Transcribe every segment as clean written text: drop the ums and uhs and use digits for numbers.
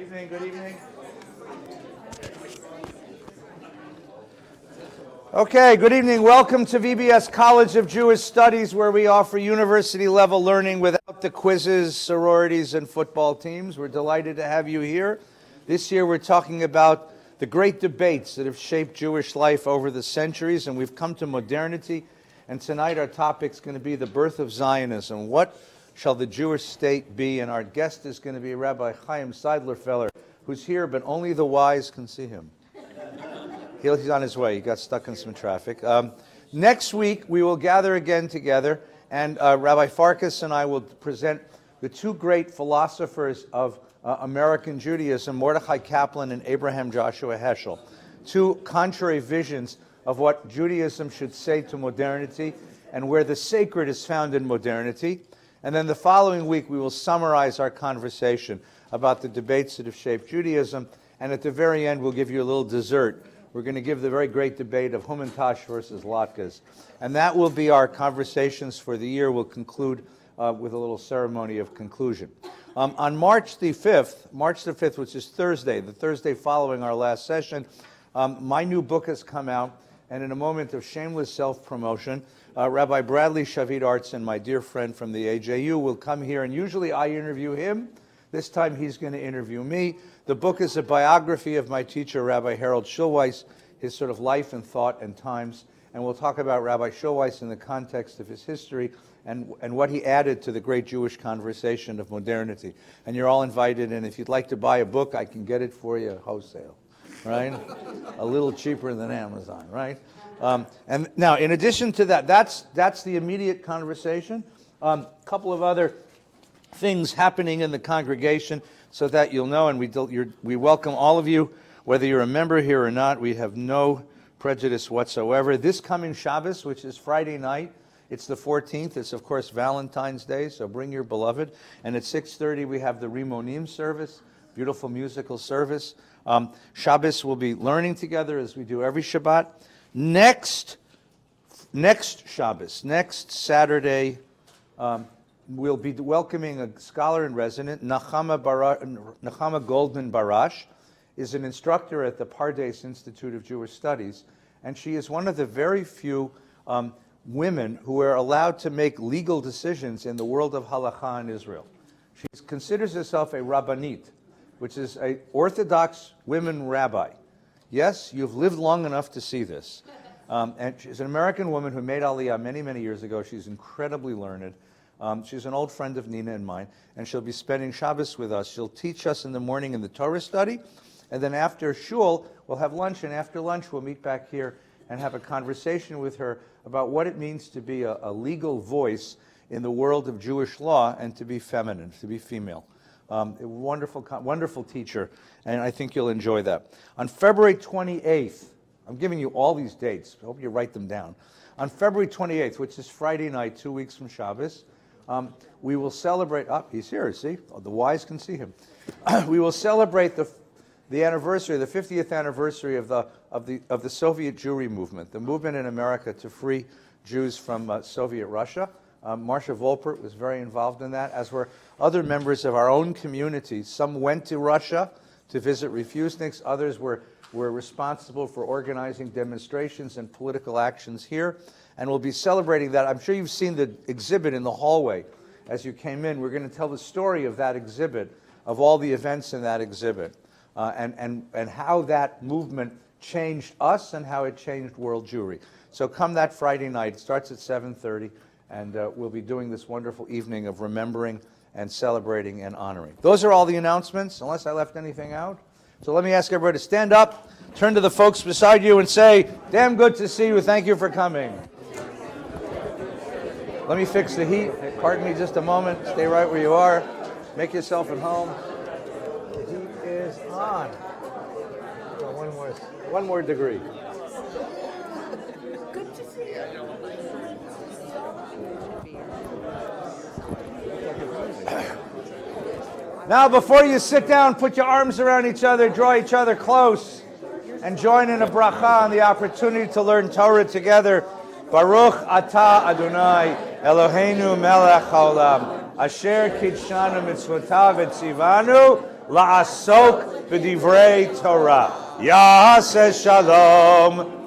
evening, good evening. Okay, good evening. Welcome to VBS College of Jewish Studies, where we offer university-level learning without the quizzes, sororities, and football teams. We're delighted to have you here. This year we're talking about the great debates that have shaped Jewish life over the centuries, and we've come to modernity. And tonight our topic's going to be the birth of Zionism. What shall the Jewish state be? And our guest is going to be Rabbi Chaim Seidler, who's here, but only the wise can see him. He's on his way. He got stuck in some traffic. Next week, we will gather again together, and Rabbi Farkas and I will present the two great philosophers of American Judaism, Mordechai Kaplan and Abraham Joshua Heschel, two contrary visions of what Judaism should say to modernity and where the sacred is found in modernity. And then the following week, we will summarize our conversation about the debates that have shaped Judaism, and at the very end, we'll give you a little dessert. We're going to give the very great debate of Humintash versus Latkes. And that will be our conversations for the year. We'll conclude with a little ceremony of conclusion. On March the 5th, which is Thursday, the Thursday following our last session, my new book has come out, and in a moment of shameless self-promotion, Rabbi Bradley Shavit Artson, my dear friend from the AJU, will come here, and usually I interview him. This time he's going to interview me. The book is a biography of my teacher, Rabbi Harold Schulweis, his sort of life and thought and times. And we'll talk about Rabbi Schulweis in the context of his history and what he added to the great Jewish conversation of modernity. And you're all invited, and if you'd like to buy a book, I can get it for you wholesale, right? A little cheaper than Amazon, right? And now, in addition to that, that's the immediate conversation. A couple of other things happening in the congregation so that you'll know, and we welcome all of you, whether you're a member here or not. We have no prejudice whatsoever. This coming Shabbos, which is Friday night, it's the 14th. It's, of course, Valentine's Day, so bring your beloved. And at 6:30, we have the Rimonim service, beautiful musical service. Shabbos, we'll be learning together as we do every Shabbat. Next Shabbos, next Saturday, we'll be welcoming a scholar in resident, Nechama Goldman Barash, is an instructor at the Pardes Institute of Jewish Studies, and she is one of the very few women who are allowed to make legal decisions in the world of halakha in Israel. She considers herself a rabbanit, which is an Orthodox women rabbi. Yes, you've lived long enough to see this. And she's an American woman who made Aliyah many, many years ago. She's incredibly learned. She's an old friend of Nina and mine, and she'll be spending Shabbos with us. She'll teach us in the morning in the Torah study, and then after shul, we'll have lunch, and after lunch, we'll meet back here and have a conversation with her about what it means to be a legal voice in the world of Jewish law and to be feminine, to be female. A wonderful teacher, and I think you'll enjoy that. On February 28th, I'm giving you all these dates. I hope you write them down. On February 28th, which is Friday night, 2 weeks from Shabbos, we will celebrate. He's here. See, the wise can see him. We will celebrate the anniversary, the 50th anniversary of the Soviet Jewry movement, the movement in America to free Jews from Soviet Russia. Marsha Volpert was very involved in that, as were other members of our own community. Some went to Russia to visit refuseniks. Others were responsible for organizing demonstrations and political actions here. And we'll be celebrating that. I'm sure you've seen the exhibit in the hallway as you came in. We're going to tell the story of that exhibit, of all the events in that exhibit, and how that movement changed us and how it changed world Jewry. So come that Friday night. It starts at 7:30, and we'll be doing this wonderful evening of remembering and celebrating and honoring. Those are all the announcements, unless I left anything out. So let me ask everybody to stand up, turn to the folks beside you, and say, "Damn good to see you. Thank you for coming." Let me fix the heat. Pardon me just a moment. Stay right where you are. Make yourself at home. The heat is on. One more degree. Good to see you. Now, before you sit down, put your arms around each other, draw each other close, and join in a bracha on the opportunity to learn Torah together. Baruch atah Adonai Eloheinu melech haolam asher kidshanu mitzvotav etzivanu la'asok b'divrei Torah. Ya'aseh shalom.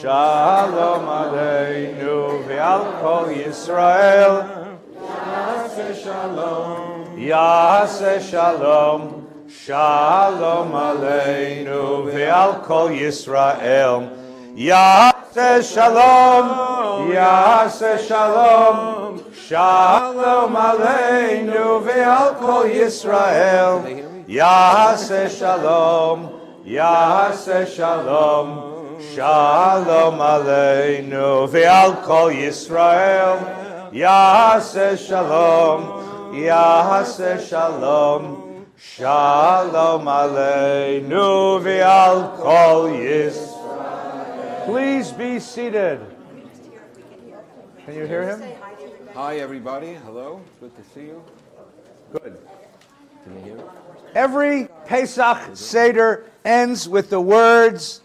Shalom aleinu ve'al kol Yisrael. Ya'aseh shalom. Ya'aseh shalom. Shalom aleinu ve'al kol Yisrael. Ya'aseh shalom. Ya'aseh shalom. Shalom aleinu ve'al kol Yisrael. Ya'aseh shalom. Ya'aseh shalom. Shalom aleinu ve'al kol Yisrael. Ya'aseh shalom. Ya'aseh shalom. Shalom aleinu ve'al kol Yisrael. Please be seated. Can you hear him? Hi, everybody. Hello. Good to see you. Good. Can you hear? Every Pesach Seder ends with the words.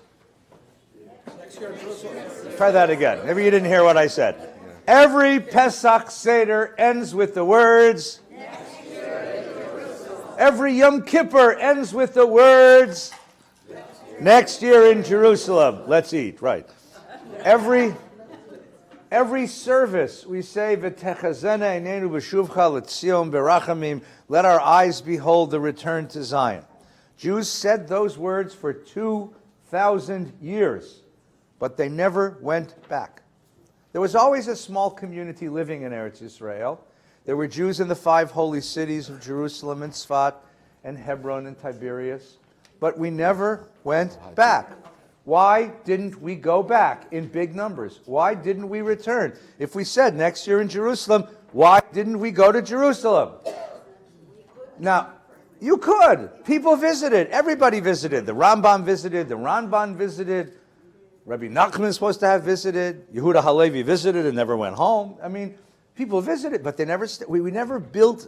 Try that again. Maybe you didn't hear what I said. Every Pesach Seder ends with the words. Every Yom Kippur ends with the words. Next year in Jerusalem. Let's eat. Right. Every service we say V'techazena einenu b'shuvcha l'tzion berachamim. Let our eyes behold the return to Zion. Jews said those words for 2,000 years, but they never went back. There was always a small community living in Eretz Yisrael. There were Jews in the 5 holy cities of Jerusalem and Tzfat and Hebron and Tiberias, but we never went back. Why didn't we go back in big numbers? Why didn't we return? If we said next year in Jerusalem, why didn't we go to Jerusalem? Now, you could. People visited. Everybody visited. The Rambam visited. The Ramban visited. Rabbi Nachman is supposed to have visited. Yehuda Halevi visited and never went home. I mean, people visited, but they never. We never built.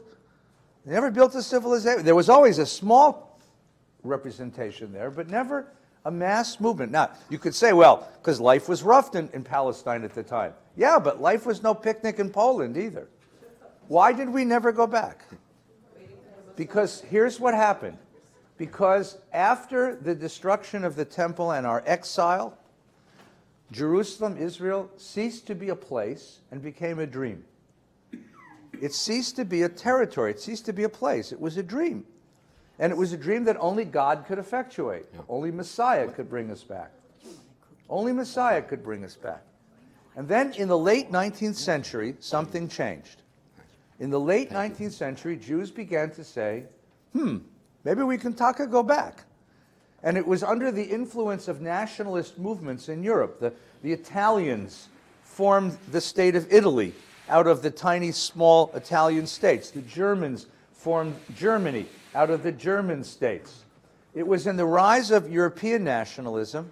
They never built a civilization. There was always a small representation there, but never a mass movement. Now, you could say, well, because life was rough in Palestine at the time. Yeah, but life was no picnic in Poland either. Why did we never go back? Because here's what happened. Because after the destruction of the temple and our exile, Jerusalem, Israel, ceased to be a place and became a dream. It ceased to be a territory. It ceased to be a place. It was a dream. And it was a dream that only God could effectuate. Yeah. Only Messiah could bring us back. Only Messiah could bring us back. And then in the late 19th century, something changed. In the late 19th century, Jews began to say, maybe we can go back. And it was under the influence of nationalist movements in Europe. The Italians formed the state of Italy out of the tiny, small Italian states. The Germans formed Germany out of the German states. It was in the rise of European nationalism,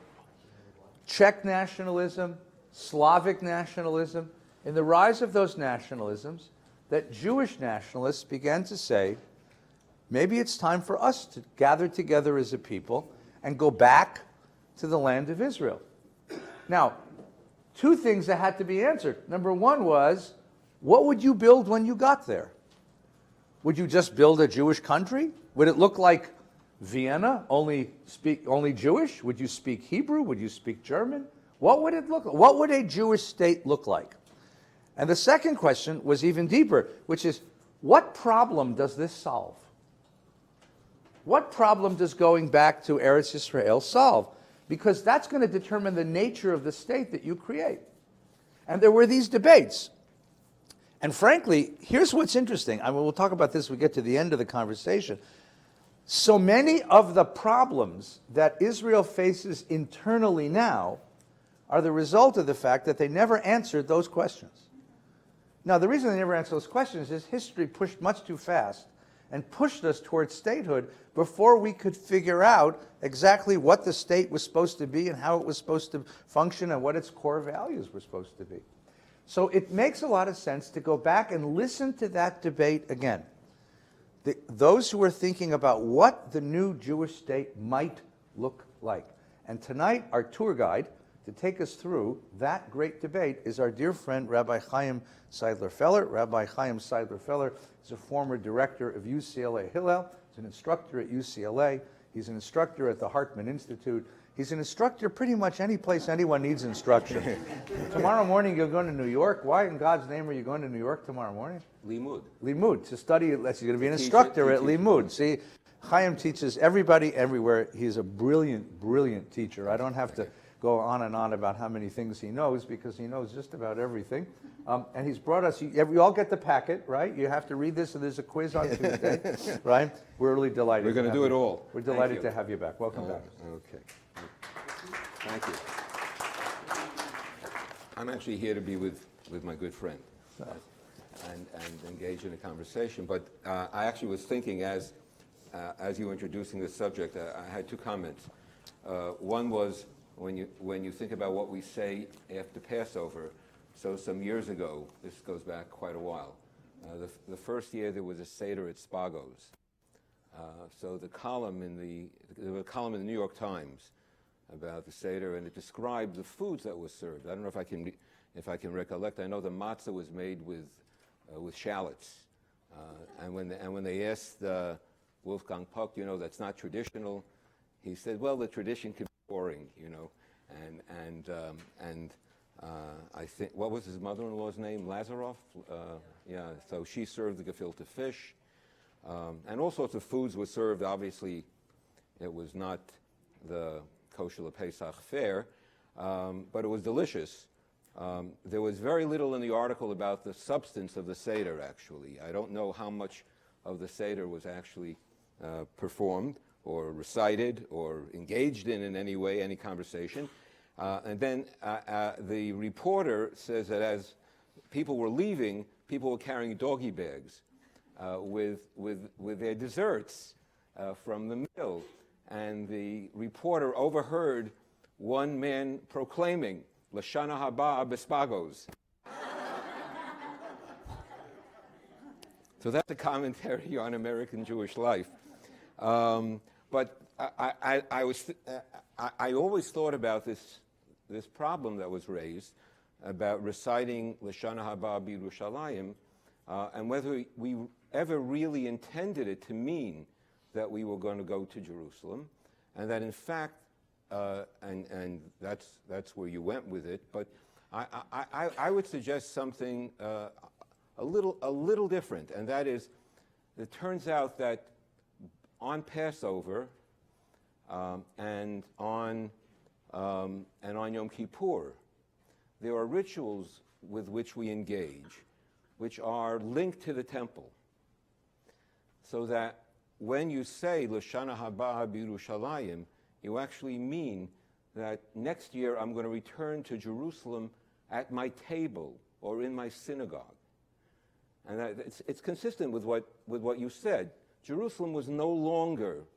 Czech nationalism, Slavic nationalism, in the rise of those nationalisms, that Jewish nationalists began to say, maybe it's time for us to gather together as a people and go back to the land of Israel. Now, 2 things that had to be answered. Number 1 was, what would you build when you got there? Would you just build a Jewish country? Would it look like Vienna, only Jewish? Would you speak Hebrew? Would you speak German? What would it look like? What would a Jewish state look like? And the second question was even deeper, which is, what problem does this solve? What problem does going back to Eretz Yisrael solve? Because that's going to determine the nature of the state that you create. And there were these debates. And frankly, here's what's interesting. I mean, we'll talk about this when we get to the end of the conversation. So many of the problems that Israel faces internally now are the result of the fact that they never answered those questions. Now, the reason they never answered those questions is history pushed much too fast and pushed us towards statehood before we could figure out exactly what the state was supposed to be and how it was supposed to function and what its core values were supposed to be. So it makes a lot of sense to go back and listen to that debate again. Those who are thinking about what the new Jewish state might look like. And tonight, our tour guide, To take us through that great debate is our dear friend, Rabbi Chaim Seidler-Feller. Rabbi Chaim Seidler-Feller is a former director of UCLA Hillel. He's an instructor at UCLA. He's an instructor at the Hartman Institute. He's an instructor pretty much any place anyone needs instruction. Tomorrow morning you're going to New York. Why in God's name are you going to New York tomorrow morning? Limud. Limud, to study. He's going to be an instructor at Limud. See, Chaim teaches everybody everywhere. He's a brilliant, brilliant teacher. I don't have to go on and on about how many things he knows because he knows just about everything. And he's brought us, we all get the packet, right? You have to read this, and there's a quiz on Tuesday, right? We're really delighted. We're going to do it all. We're delighted to have you back. Welcome back. Okay. Thank you. I'm actually here to be with my good friend and engage in a conversation. But I actually was thinking as you were introducing the subject, I had two comments. One was when you think about what we say after Passover. So some years ago, this goes back quite a while. The first year there was a Seder at Spago's. So there was a column in the New York Times about the Seder, and it described the foods that were served. I don't know if I can recollect. I know the matzah was made with shallots, and when they asked Wolfgang Puck, that's not traditional, he said, well, the tradition can be boring, and I think, what was his mother-in-law's name? Lazaroff? Yeah, so she served the gefilte fish. And all sorts of foods were served. Obviously, it was not the kosher Pesach fare, but it was delicious. There was very little in the article about the substance of the Seder, actually. I don't know how much of the Seder was actually performed or recited or engaged in any way, any conversation. And then the reporter says that as people were leaving, people were carrying doggy bags with their desserts from the meal. And the reporter overheard one man proclaiming, Lashana haba bespagos. So that's a commentary on American Jewish life. But I always thought about this problem that was raised about reciting Lashana haba b'Yerushalayim, and whether we ever really intended it to mean that we were going to go to Jerusalem, and that in fact, and that's where you went with it. But I would suggest something a little different, and that is, it turns out that on Passover and on Yom Kippur, there are rituals with which we engage, which are linked to the temple, so that when you say L'shana haba b'Yerushalayim, you actually mean that next year I'm going to return to Jerusalem at my table or in my synagogue. And that it's consistent with what you said. Jerusalem was no longer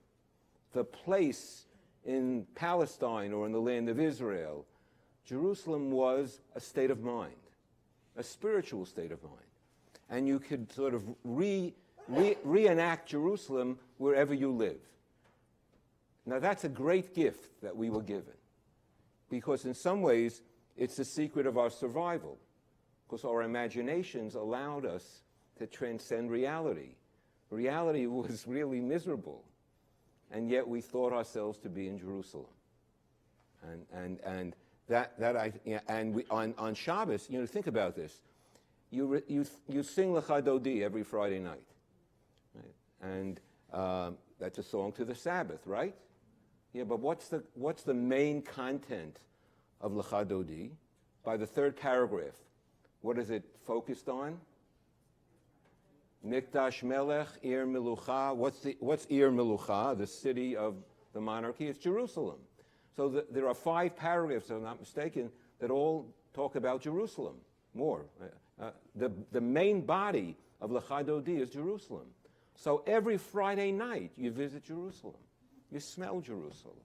the place in Palestine or in the land of Israel. Jerusalem was a state of mind, a spiritual state of mind. And you could sort of reenact Jerusalem wherever you live. Now that's a great gift that we were given, because in some ways it's the secret of our survival, because our imaginations allowed us to transcend reality. Reality was really miserable, and yet we thought ourselves to be in Jerusalem. And on Shabbos, think about this. You sing Lecha Dodi every Friday night, right? And that's a song to the Sabbath, right? Yeah, but what's the main content of Lecha Dodi? By the third paragraph, what is it focused on? Mikdash Melech, Ir Melucha. What's Ir Melucha, the city of the monarchy? It's Jerusalem. So there are 5 paragraphs, if I'm not mistaken, that all talk about Jerusalem more. The main body of Lecha Dodi is Jerusalem. So every Friday night you visit Jerusalem. You smell Jerusalem.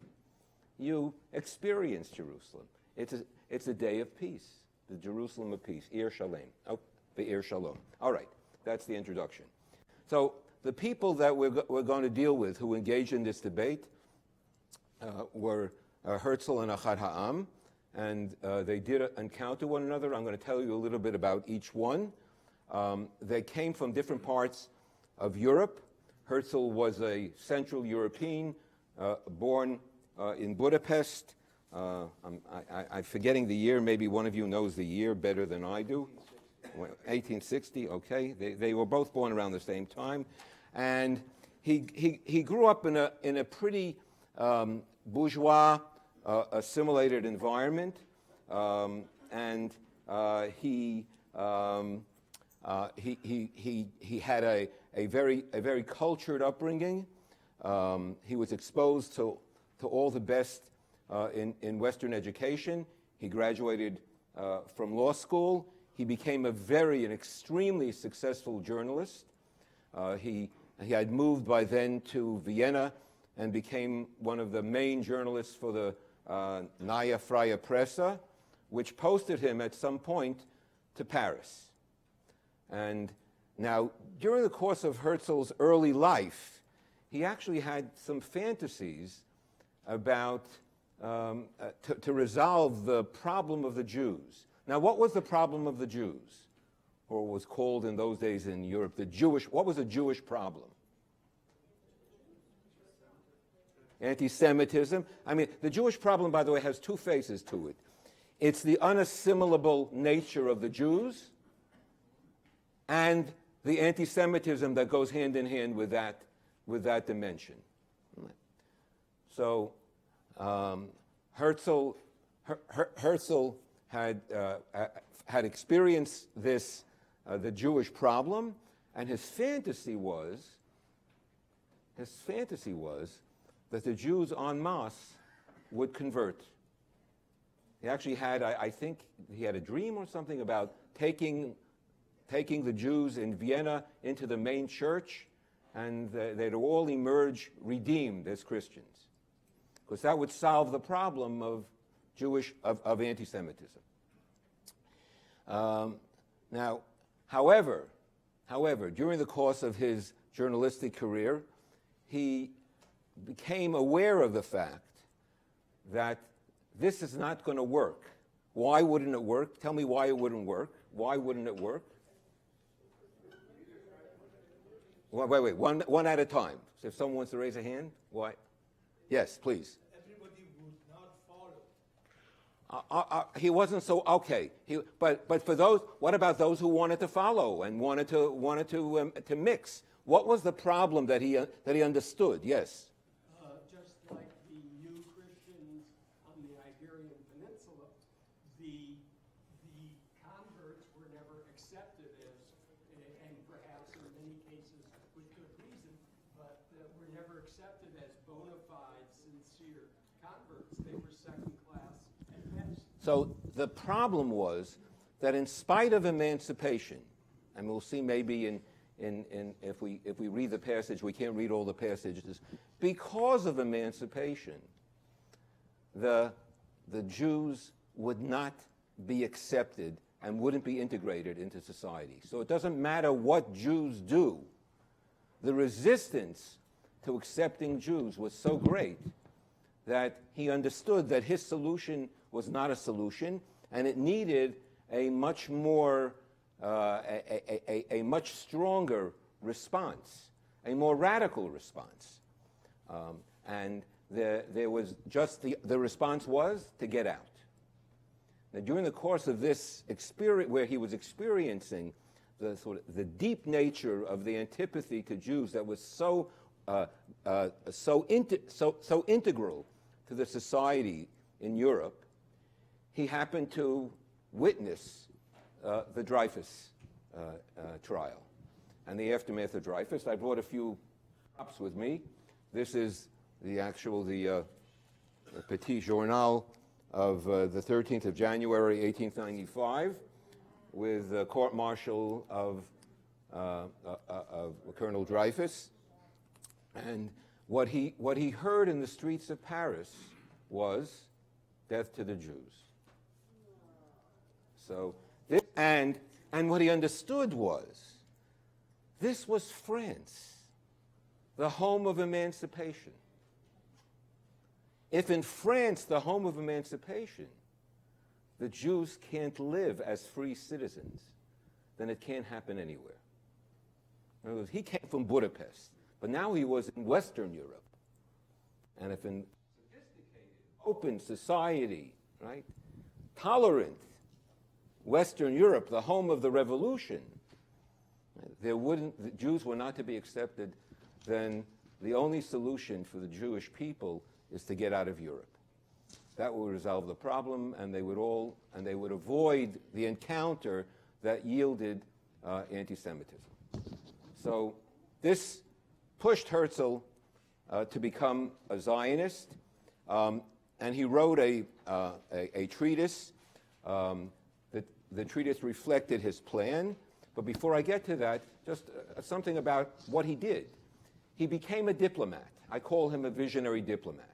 You experience Jerusalem. It's a day of peace, the Jerusalem of peace, Ir Shalem. Oh, the Ir Shalom. All right, that's the introduction. So the people that we're going to deal with who engaged in this debate were Herzl and Achad Ha'am, and they did encounter one another. I'm going to tell you a little bit about each one. They came from different parts of Europe. Herzl was a Central European, born in Budapest. I'm forgetting the year. Maybe one of you knows the year better than I do. 1860, okay. They were both born around the same time. And he grew up in a pretty bourgeois, assimilated environment. And he had a very cultured upbringing. He was exposed to all the best in Western education. He graduated from law school. He became an extremely successful journalist. He had moved by then to Vienna and became one of the main journalists for the Neue Freie Presse, which posted him at some point to Paris. And now, during the course of Herzl's early life, he actually had some fantasies about to resolve the problem of the Jews. Now, what was the problem of the Jews? Or was called in those days in Europe what was the Jewish problem? Anti-Semitism. I mean, the Jewish problem, by the way, has two faces to it. It's the unassimilable nature of the Jews and the anti-Semitism that goes hand in hand with that dimension. So Herzl had experienced this, the Jewish problem, and his fantasy was that the Jews en masse would convert. He actually had, I think he had a dream or something about taking the Jews in Vienna into the main church, and they'd all emerge redeemed as Christians, because that would solve the problem of anti-Semitism. Now, however, during the course of his journalistic career, he became aware of the fact that this is not going to work. Why wouldn't it work? Tell me why it wouldn't work. Why wouldn't it work? Wait, one at a time. So if someone wants to raise a hand, why? Yes, please. Everybody would not follow. He wasn't so okay. But for those, what about those who wanted to follow and wanted to mix? What was the problem that he understood? Yes. Just like the new Christians on the Iberian Peninsula, the converts were never accepted as, and perhaps in many cases with good reason, but were never accepted as bona fide, sincere converts. They were second class at best. So the problem was that in spite of emancipation, and we'll see maybe if we read the passage, we can't read all the passages, because of emancipation, the Jews would not be accepted and wouldn't be integrated into society. So it doesn't matter what Jews do. The resistance to accepting Jews was so great that he understood that his solution was not a solution, and it needed a much more, a much stronger response, a more radical response. And there was just the response was to get out. Now, during the course of this experience, where he was experiencing the deep nature of the antipathy to Jews that was so integral to the society in Europe, he happened to witness the Dreyfus trial and the aftermath of Dreyfus. I brought a few props with me. This is the Petit Journal of the 13th of January, 1895, with the court-martial of Colonel Dreyfus. And what he heard in the streets of Paris was death to the Jews. So, and what he understood was, this was France, the home of emancipation. If in France, the home of emancipation, the Jews can't live as free citizens, then it can't happen anywhere. In other words, he came from Budapest, but now he was in Western Europe. And if in sophisticated, open society, right, tolerant Western Europe, the home of the revolution, the Jews were not to be accepted, then the only solution for the Jewish people is to get out of Europe. That would resolve the problem, and they would avoid the encounter that yielded anti-Semitism. So this pushed Herzl to become a Zionist, and he wrote a treatise. The treatise reflected his plan. But before I get to that, just something about what he did. He became a diplomat. I call him a visionary diplomat.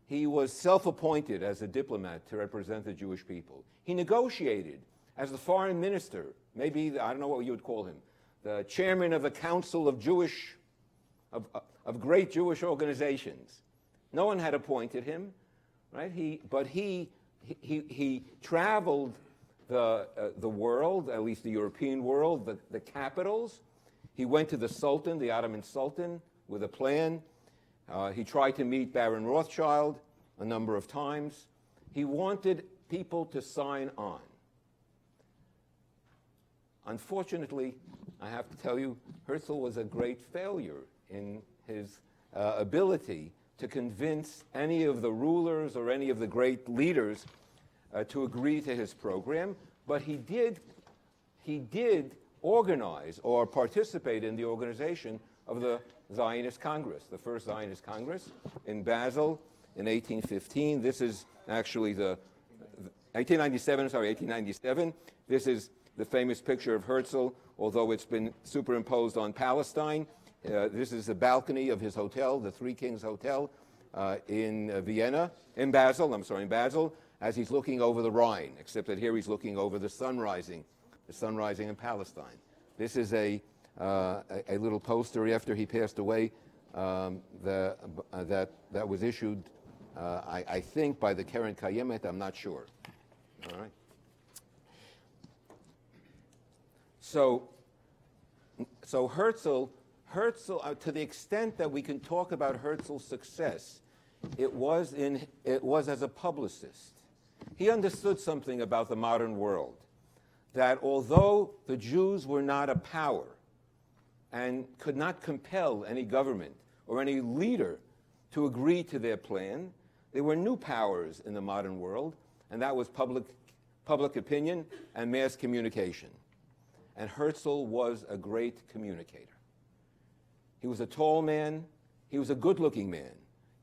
He was self-appointed as a diplomat to represent the Jewish people. He negotiated as the foreign minister, maybe, I don't know what you would call him, the chairman of the Council of great Jewish organizations. No one had appointed him, right? But he traveled the world, at least the European world, the capitals. He went to the Sultan, the Ottoman Sultan, with a plan. He tried to meet Baron Rothschild a number of times. He wanted people to sign on. Unfortunately, I have to tell you, Herzl was a great failure in his ability to convince any of the rulers or any of the great leaders to agree to his program, but he did organize or participate in the organization of the Zionist Congress, the first Zionist Congress in Basel in 1815. This is actually 1897. This is the famous picture of Herzl, although it's been superimposed on Palestine. This is the balcony of his hotel, the Three Kings Hotel in Basel, as he's looking over the Rhine, except that here he's looking over the sun rising in Palestine. This is a little poster after he passed away that was issued, I think, by the Keren Kayemet. I'm not sure. All right. So Herzl, to the extent that we can talk about Herzl's success, it was as a publicist. He understood something about the modern world, that although the Jews were not a power and could not compel any government or any leader to agree to their plan, there were new powers in the modern world, and that was public opinion and mass communication. And Herzl was a great communicator. He was a tall man. He was a good-looking man.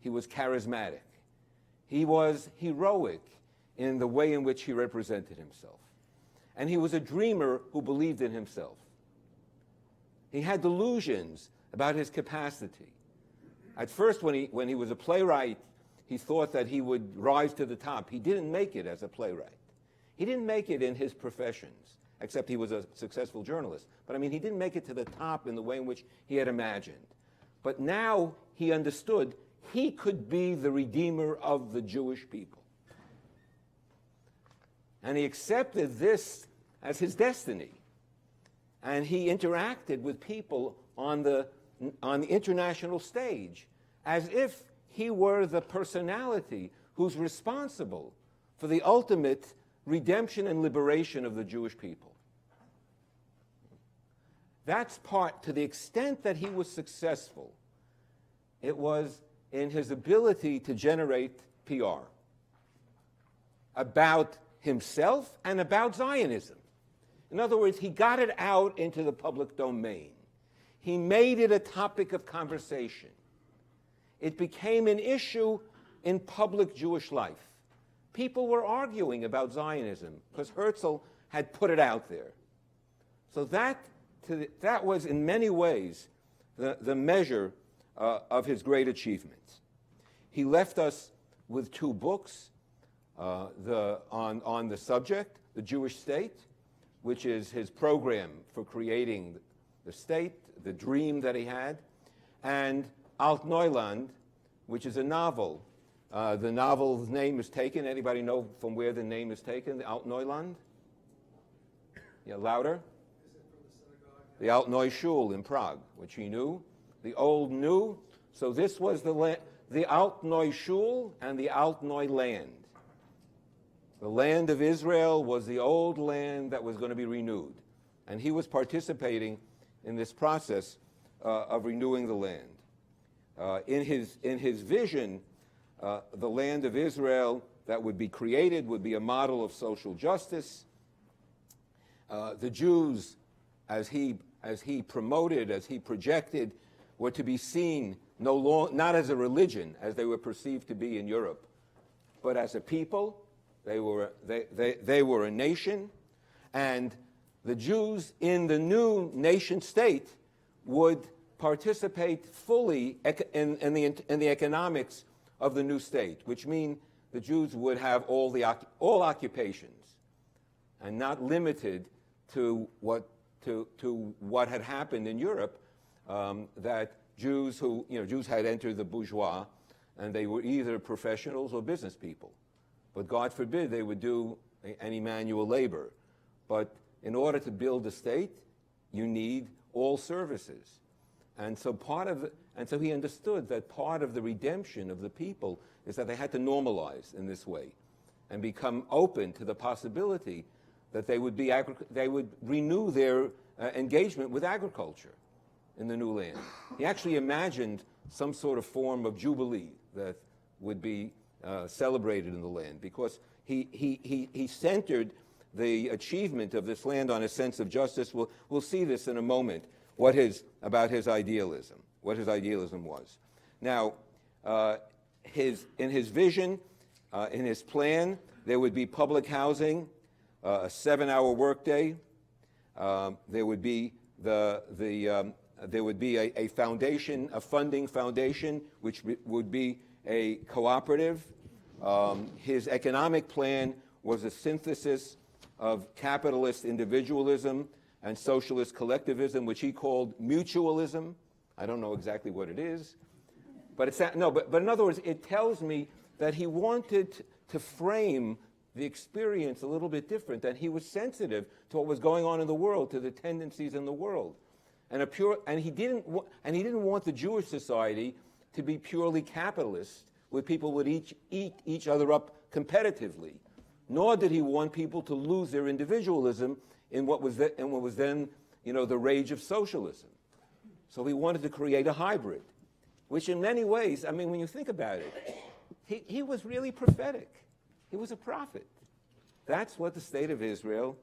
He was charismatic. He was heroic in the way in which he represented himself. And he was a dreamer who believed in himself. He had delusions about his capacity. At first, when he was a playwright, he thought that he would rise to the top. He didn't make it as a playwright. He didn't make it in his professions, except he was a successful journalist. But I mean, he didn't make it to the top in the way in which he had imagined. But now he understood he could be the redeemer of the Jewish people. And he accepted this as his destiny. And he interacted with people on the international stage as if he were the personality who's responsible for the ultimate redemption and liberation of the Jewish people. That's part, to the extent that he was successful, it was in his ability to generate PR about himself and about Zionism. In other words, he got it out into the public domain. He made it a topic of conversation. It became an issue in public Jewish life. People were arguing about Zionism because Herzl had put it out there. So that was in many ways the measure of his great achievements. He left us with 2 books on the subject, The Jewish State, which is his program for creating the state, the dream that he had, and Alt Neuland, which is a novel The novel's name is taken. Anybody know from where the name is taken? The Altneuland? Yeah, louder. The Altneu Shul in Prague, which he knew. The old knew. So this was the Altneu Shul and the Altneu land. The land of Israel was the old land that was going to be renewed. And he was participating in this process of renewing the land. In his vision, the land of Israel that would be created would be a model of social justice. The Jews, as he promoted, as he projected, were to be seen not as a religion, as they were perceived to be in Europe, but as a people. They were a nation, and the Jews in the new nation state would participate fully in the economics of the new state, which means the Jews would have all occupations, and not limited to what had happened in Europe, that Jews had entered the bourgeois, and they were either professionals or business people. But God forbid they would do any manual labor. But in order to build a state, you need all services. And so he understood that part of the redemption of the people is that they had to normalize in this way and become open to the possibility that they would renew their engagement with agriculture in the new land. He actually imagined some sort of form of jubilee that would be celebrated in the land, because he centered the achievement of this land on a sense of justice. We'll see this in a moment, about his idealism, what his idealism was. Now, in his vision, in his plan, there would be public housing, a 7-hour workday. There would be a foundation, a funding foundation, which would be a cooperative. His economic plan was a synthesis of capitalist individualism and socialist collectivism, which he called mutualism. I don't know exactly what it is, but in other words, it tells me that he wanted to frame the experience a little bit different, that he was sensitive to what was going on in the world, to the tendencies in the world, and he didn't want the Jewish society to be purely capitalist, where people would eat each other up competitively. Nor did he want people to lose their individualism in what was then the rage of socialism. So he wanted to create a hybrid, which in many ways, I mean, when you think about it, he was really prophetic. He was a prophet. That's what the state of Israel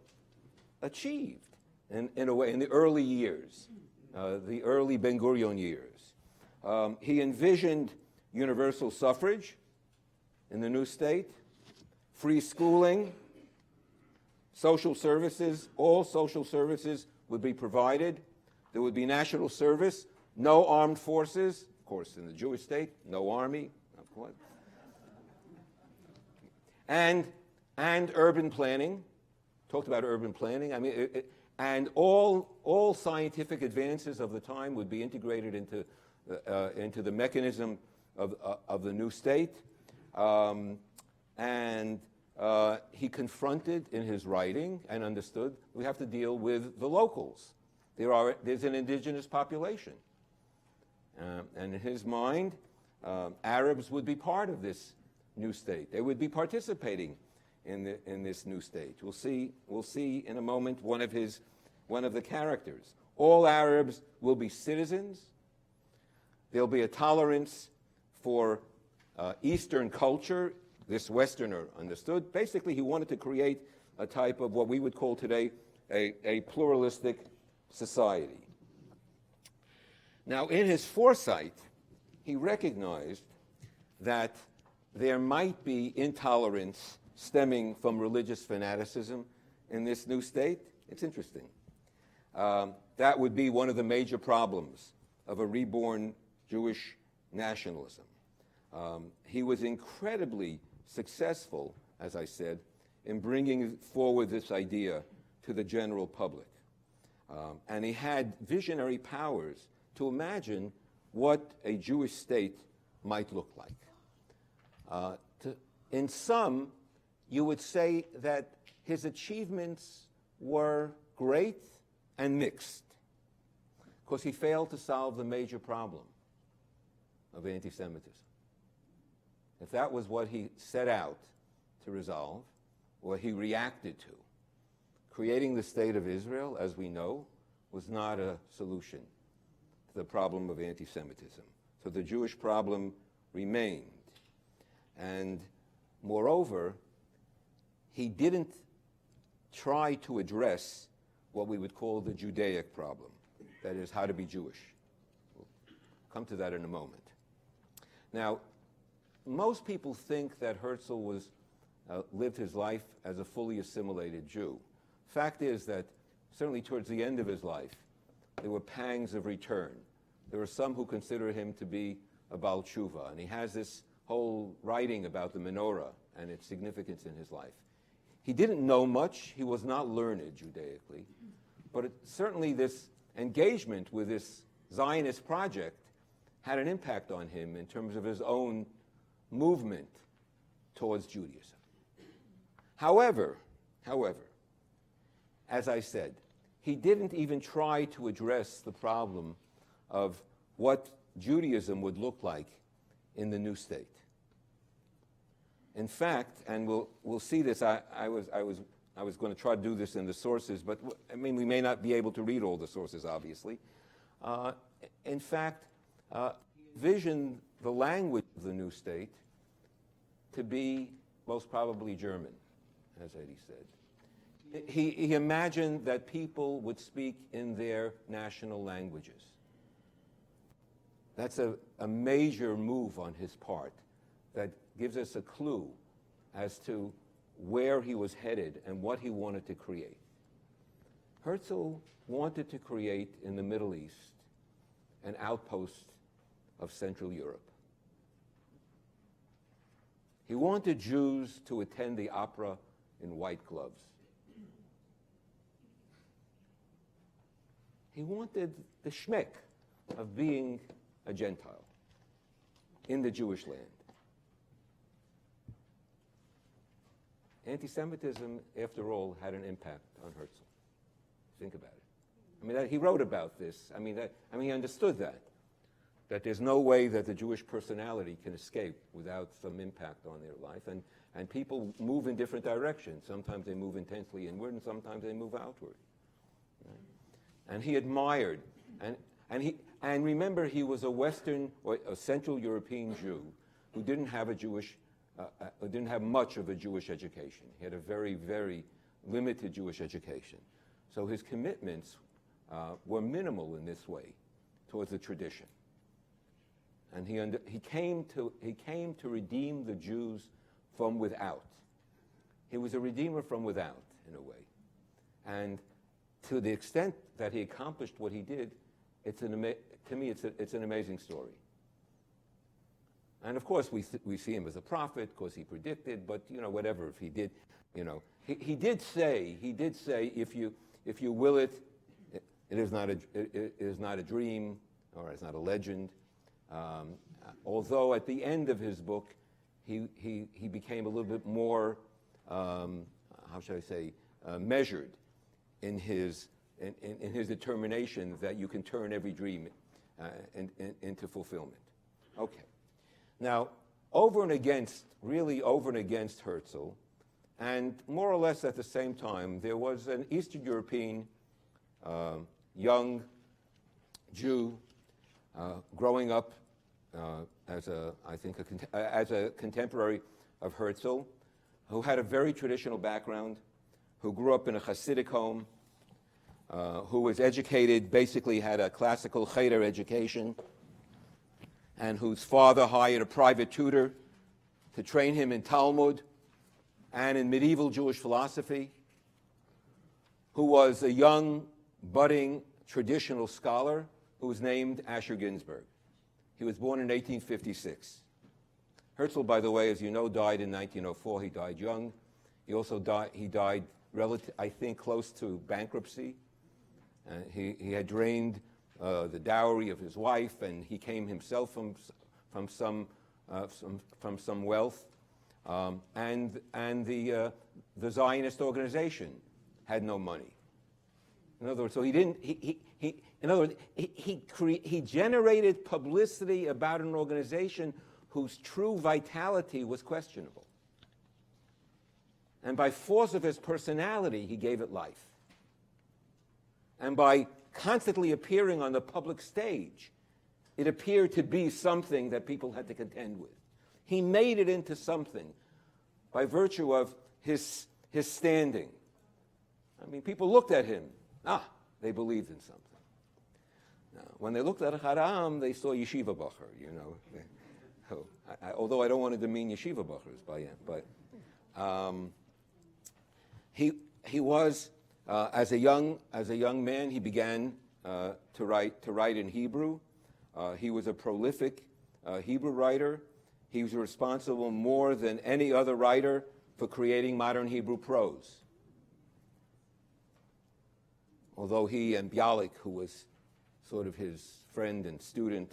achieved in a way in the early years, the early Ben Gurion years. He envisioned universal suffrage in the new state, free schooling, social services. All social services would be provided. There would be national service, no armed forces. Of course, in the Jewish state, no army, of course. And urban planning. Talked about urban planning. I mean, and all scientific advances of the time would be integrated into the mechanism of the new state. And he confronted in his writing and understood we have to deal with the locals. There's an indigenous population. And in his mind, Arabs would be part of this new state. They would be participating in this new state. We'll see in a moment one of the characters. All Arabs will be citizens. There'll be a tolerance for Eastern culture. This Westerner understood. Basically, he wanted to create a type of what we would call today a pluralistic society. Now, in his foresight, he recognized that there might be intolerance stemming from religious fanaticism in this new state. It's interesting. That would be one of the major problems of a reborn Jewish nationalism. He was incredibly successful, as I said, in bringing forward this idea to the general public. And he had visionary powers to imagine what a Jewish state might look like. In sum, you would say that his achievements were great and mixed, because he failed to solve the major problem of anti-Semitism. If that was what he set out to resolve, or he reacted to, creating the State of Israel, as we know, was not a solution to the problem of anti-Semitism. So the Jewish problem remained. And moreover, he didn't try to address what we would call the Judaic problem, that is, how to be Jewish. We'll come to that in a moment. Now, most people think that Herzl lived his life as a fully assimilated Jew. Fact is that certainly towards the end of his life, there were pangs of return. There are some who consider him to be a Baal Tshuva, and he has this whole writing about the menorah and its significance in his life. He didn't know much. He was not learned Judaically, but certainly this engagement with this Zionist project had an impact on him in terms of his own movement towards Judaism. However, as I said, he didn't even try to address the problem of what Judaism would look like in the new state. In fact, and we'll see this. I was going to try to do this in the sources, but I mean we may not be able to read all the sources, obviously. In fact, he envisioned the language of the new state to be most probably German, as Eddie said. He imagined that people would speak in their national languages. That's a major move on his part that gives us a clue as to where he was headed and what he wanted to create. Herzl wanted to create in the Middle East an outpost of Central Europe. He wanted Jews to attend the opera in white gloves. He wanted the schmeck of being a Gentile in the Jewish land. Anti-Semitism, after all, had an impact on Herzl. Think about it. I mean, he wrote about this. He understood that there's no way that the Jewish personality can escape without some impact on their life. And people move in different directions. Sometimes they move intensely inward, and sometimes they move outward. Right? And he admired, and remember, he was a Western or a Central European Jew who didn't have didn't have much of a Jewish education. He had a very, very limited Jewish education. So his commitments were minimal in this way towards the tradition. And he came to redeem the Jews from without. He was a redeemer from without, in a way. And to the extent that he accomplished what he did, to me, it's an amazing story. And of course, we see him as a prophet because he predicted. But whatever, if he did, he did say, if you will it, it is not a dream, or it's not a legend. Although at the end of his book, he became a little bit more, how should I say, measured in his determination that you can turn every dream into fulfillment. Okay. Now, over and against Herzl, and more or less at the same time, there was an Eastern European young Jew growing up as a contemporary of Herzl, who had a very traditional background, who grew up in a Hasidic home, who was educated, basically had a classical cheder education, and whose father hired a private tutor to train him in Talmud and in medieval Jewish philosophy, who was a young, budding, traditional scholar who was named Asher Ginsburg. He was born in 1856. Herzl, by the way, as you know, died in 1904. He died young. He also died I think, close to bankruptcy. He had drained the dowry of his wife, and he came himself from some from some wealth, and the Zionist organization had no money. In other words, so he didn't. In other words, he generated publicity about an organization whose true vitality was questionable. And by force of his personality, he gave it life. And by constantly appearing on the public stage, it appeared to be something that people had to contend with. He made it into something by virtue of his standing. I mean, people looked at him. They believed in something. Now, when they looked at Haram, they saw yeshiva bacher, you know. Although I don't want to demean yeshiva bachers by him, but he was as a young man, he began to write in Hebrew. He was a prolific Hebrew writer. He was responsible more than any other writer for creating modern Hebrew prose. Although he and Bialik, who was sort of his friend and student,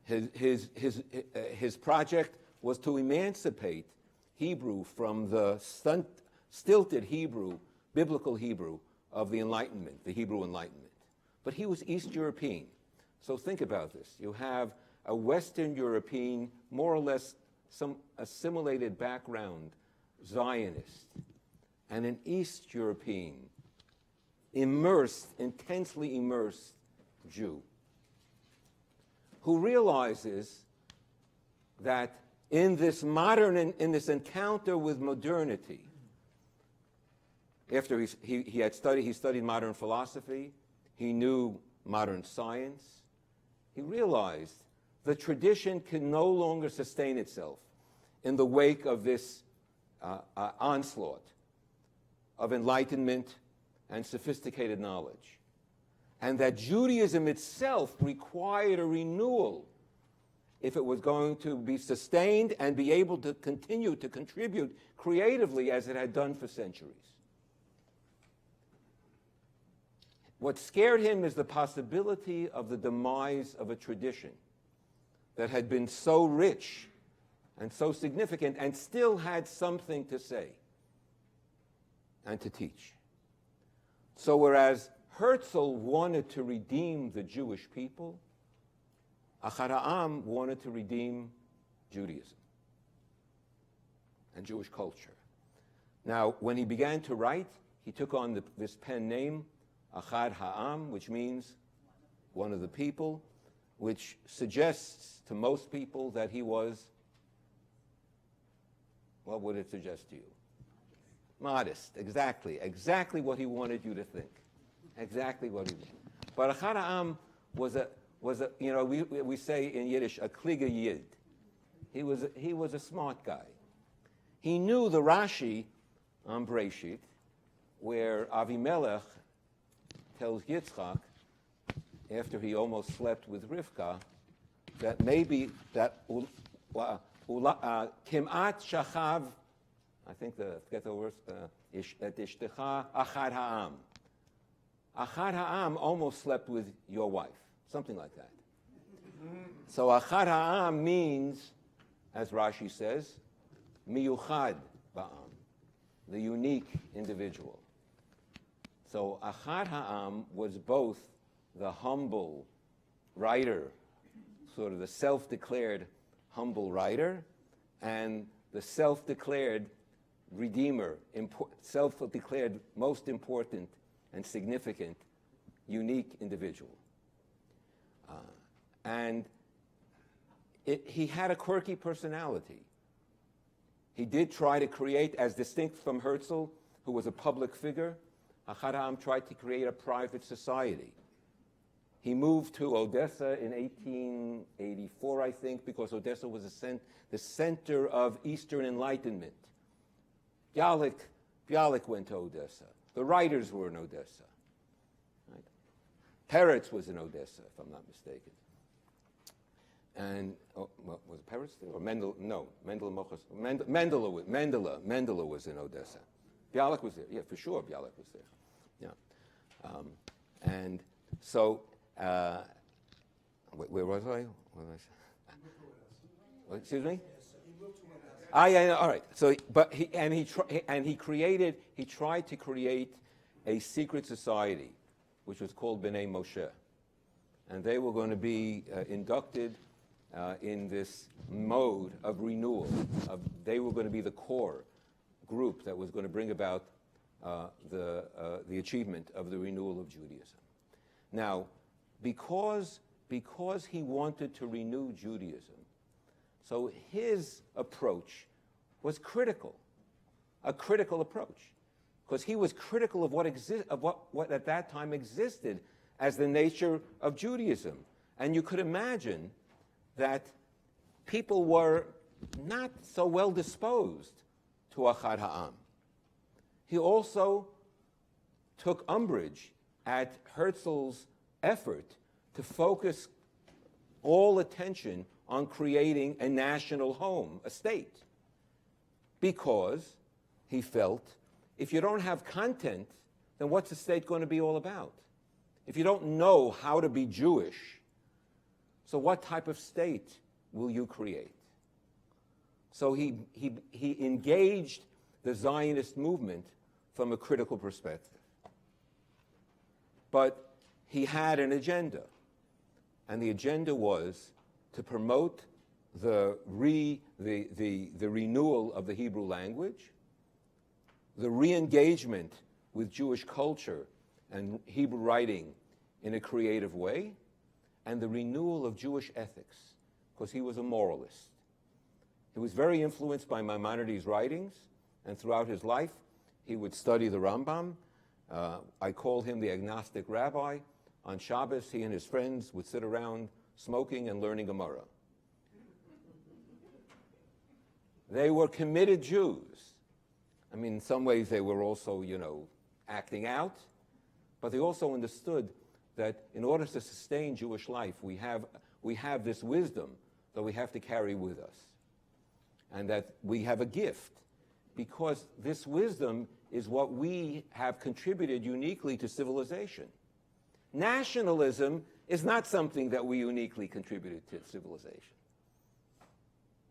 his project was to emancipate Hebrew from the stilted Hebrew, biblical Hebrew of the Enlightenment, the Hebrew Enlightenment. But he was East European. So think about this. You have a Western European, more or less some assimilated background, Zionist, and an East European, intensely immersed Jew, who realizes that in this encounter with modernity, after he studied modern philosophy, he knew modern science, he realized the tradition can no longer sustain itself in the wake of this onslaught of enlightenment and sophisticated knowledge, and that Judaism itself required a renewal if it was going to be sustained and be able to continue to contribute creatively as it had done for centuries. What scared him is the possibility of the demise of a tradition that had been so rich and so significant and still had something to say and to teach. So whereas Herzl wanted to redeem the Jewish people, Achad Ha'am wanted to redeem Judaism and Jewish culture. Now, when he began to write, he took on this pen name, Achad Ha'am, which means one of the people, which suggests to most people that he was, what would it suggest to you? Modest, exactly what he wanted you to think. Exactly what he wanted. But Achad Ha'am was a we say in Yiddish, a kliger yid. He was a smart guy. He knew the Rashi on Breshit, where Avimelech tells Yitzchak, after he almost slept with Rivka, that maybe that Kimat Shachav, I think forget the words, et Ishtecha Achad Ha'am. Achad Ha'am almost slept with your wife, something like that. So Achad Ha'am means, as Rashi says, Miyuchad Ba'am, the unique individual. So Achad Ha'am was both the humble writer, sort of the self-declared humble writer, and the self-declared redeemer, self-declared most important and significant, unique individual. And he had a quirky personality. He did try to create, as distinct from Herzl, who was a public figure, Achad Ha'am tried to create a private society. He moved to Odessa in 1884, I think, because Odessa was the center of Eastern Enlightenment. Bialik went to Odessa. The writers were in Odessa. Right? Peretz was in Odessa, if I'm not mistaken. And was Peretz there? Or Mendel? No, Mendele was in Odessa. Bialik was there. Yeah, for sure, Bialik was there. Yeah, and so where was I? Excuse me? Yeah, all right. So, but he tried to create a secret society, which was called B'nai Moshe, and they were going to be inducted in this mode of renewal. They were going to be the core group that was going to bring about the achievement of the renewal of Judaism. Now, because he wanted to renew Judaism, so his approach was critical, a critical approach, because he was critical of what at that time existed as the nature of Judaism. And you could imagine that people were not so well disposed to Achad Ha'am. He also took umbrage at Herzl's effort to focus all attention on creating a national home, a state, because he felt if you don't have content, then what's the state going to be all about? If you don't know how to be Jewish, so what type of state will you create? So he engaged the Zionist movement from a critical perspective. But he had an agenda, and the agenda was to promote the renewal of the Hebrew language, the re-engagement with Jewish culture and Hebrew writing in a creative way, and the renewal of Jewish ethics, because he was a moralist. He was very influenced by Maimonides' writings, and throughout his life, he would study the Rambam. I call him the agnostic rabbi. On Shabbos, he and his friends would sit around smoking and learning Gemara. They were committed Jews. I mean, in some ways they were also, acting out, but they also understood that in order to sustain Jewish life, we have this wisdom that we have to carry with us, and that we have a gift, because this wisdom is what we have contributed uniquely to civilization. Nationalism is not something that we uniquely contributed to civilization.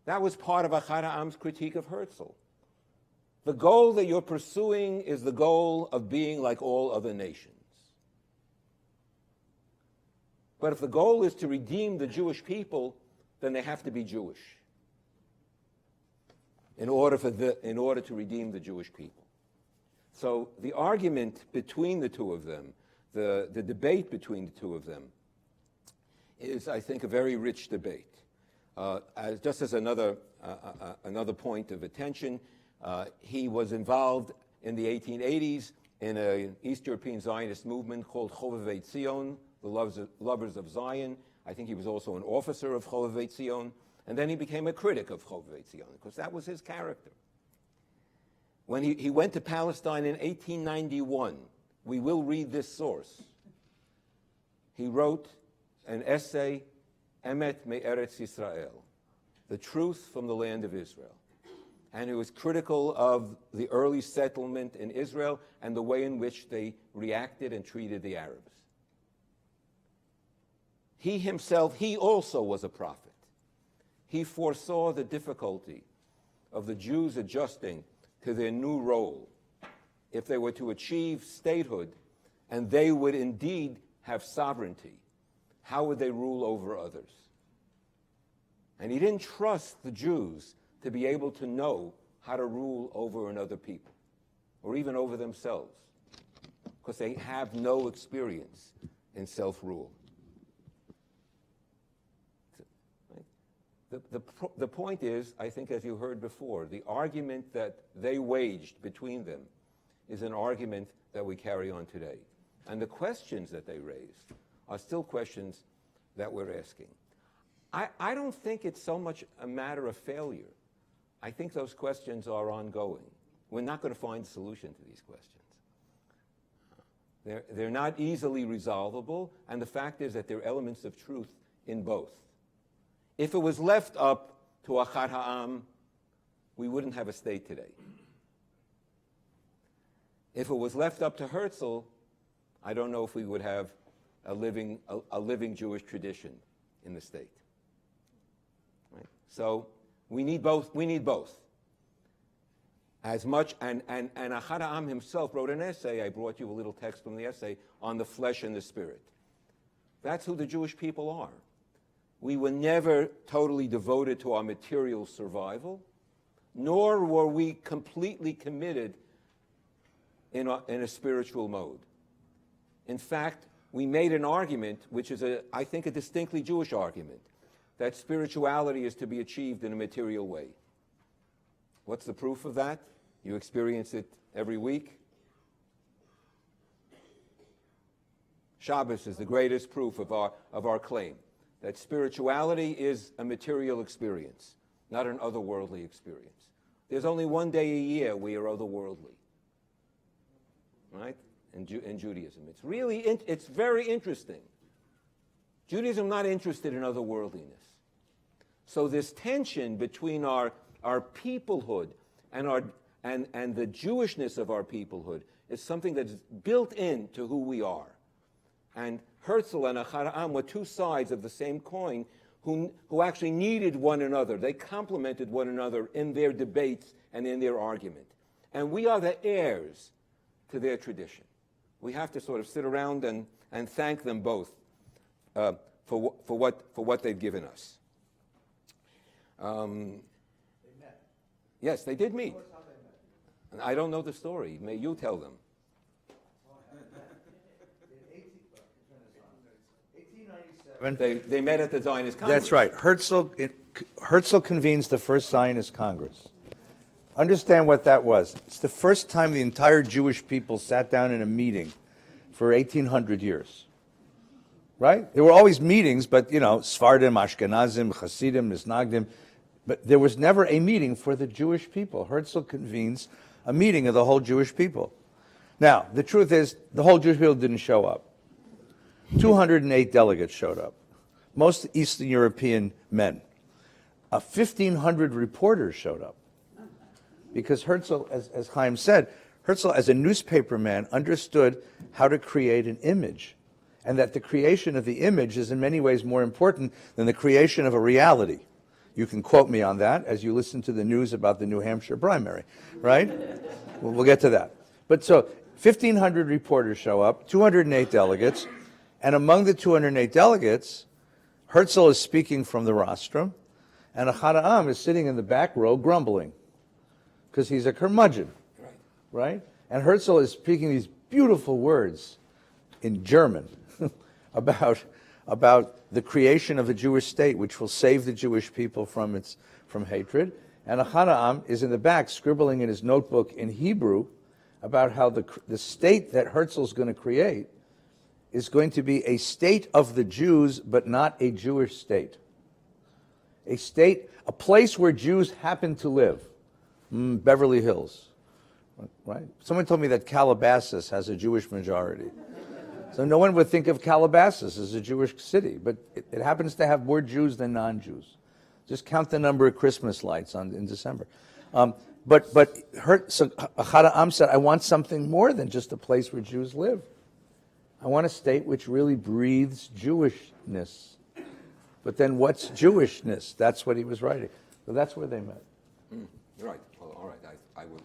That was part of Achad Ha'am's critique of Herzl. The goal that you're pursuing is the goal of being like all other nations. But if the goal is to redeem the Jewish people, then they have to be Jewish in order to redeem the Jewish people. So the argument between the two of them, the debate between the two of them, is, I think, a very rich debate. Just as another point of attention, he was involved in the 1880s in an East European Zionist movement called Chovevei Tzion, the Lovers of Zion. I think he was also an officer of Chovevei Tzion, and then he became a critic of Chovevei Tzion, because that was his character. When he went to Palestine in 1891, we will read this source. He wrote an essay, Emet Me'eretz Yisrael, the truth from the land of Israel. And he was critical of the early settlement in Israel and the way in which they reacted and treated the Arabs. He also was a prophet. He foresaw the difficulty of the Jews adjusting to their new role if they were to achieve statehood and they would indeed have sovereignty. How would they rule over others? And he didn't trust the Jews to be able to know how to rule over another people, or even over themselves, because they have no experience in self-rule. The point is, I think, as you heard before, the argument that they waged between them is an argument that we carry on today. And the questions that they raised are still questions that we're asking. I don't think it's so much a matter of failure. I think those questions are ongoing. We're not going to find a solution to these questions. They're not easily resolvable, and the fact is that there are elements of truth in both. If it was left up to Achad Ha'am, we wouldn't have a state today. If it was left up to Herzl, I don't know if we would have a living Jewish tradition in the state. Right? So we need both. We need both. As much, and Ahad Ha'am himself wrote an essay. I brought you a little text from the essay on the flesh and the spirit. That's who the Jewish people are. We were never totally devoted to our material survival, nor were we completely committed in a spiritual mode. In fact, we made an argument, which is, I think, a distinctly Jewish argument, that spirituality is to be achieved in a material way. What's the proof of that? You experience it every week. Shabbos is the greatest proof of our claim, that spirituality is a material experience, not an otherworldly experience. There's only one day a year we are otherworldly, right? In Judaism. It's very interesting. Judaism not interested in otherworldliness. So this tension between our peoplehood and the Jewishness of our peoplehood is something that's built into who we are. And Herzl and Ahad Ha'am were two sides of the same coin who actually needed one another. They complemented one another in their debates and in their argument. And we are the heirs to their tradition. We have to sort of sit around and thank them both for what they've given us. They met. Yes, they did meet. Tell us how they met. And I don't know the story. May you tell them. In 1897. They met at the Zionist Congress. That's right. Herzl convenes the first Zionist Congress. Understand what that was. It's the first time the entire Jewish people sat down in a meeting for 1,800 years. Right? There were always meetings, but, Sfardim, Ashkenazim, Hasidim, Misnagdim, but there was never a meeting for the Jewish people. Herzl convenes a meeting of the whole Jewish people. Now, the truth is, the whole Jewish people didn't show up. 208 delegates showed up, most Eastern European men. 1,500 reporters showed up. Because Herzl, as Chaim said, Herzl, as a newspaper man, understood how to create an image, and that the creation of the image is in many ways more important than the creation of a reality. You can quote me on that as you listen to the news about the New Hampshire primary, right? We'll get to that. But so 1,500 reporters show up, 208 delegates, and among the 208 delegates, Herzl is speaking from the rostrum, and Ahad Ha'am is sitting in the back row grumbling, because he's a curmudgeon, right? And Herzl is speaking these beautiful words in German about the creation of a Jewish state, which will save the Jewish people from hatred. And Ahad Ha'am is in the back scribbling in his notebook in Hebrew about how the state that Herzl's going to create is going to be a state of the Jews, but not a Jewish state. A place where Jews happen to live. Beverly Hills, right? Someone told me that Calabasas has a Jewish majority. So no one would think of Calabasas as a Jewish city, but it happens to have more Jews than non-Jews. Just count the number of Christmas lights in December. So Ahad Ha'am said, I want something more than just a place where Jews live. I want a state which really breathes Jewishness. But then what's Jewishness? That's what he was writing. So that's where they met. Right. Well, all right.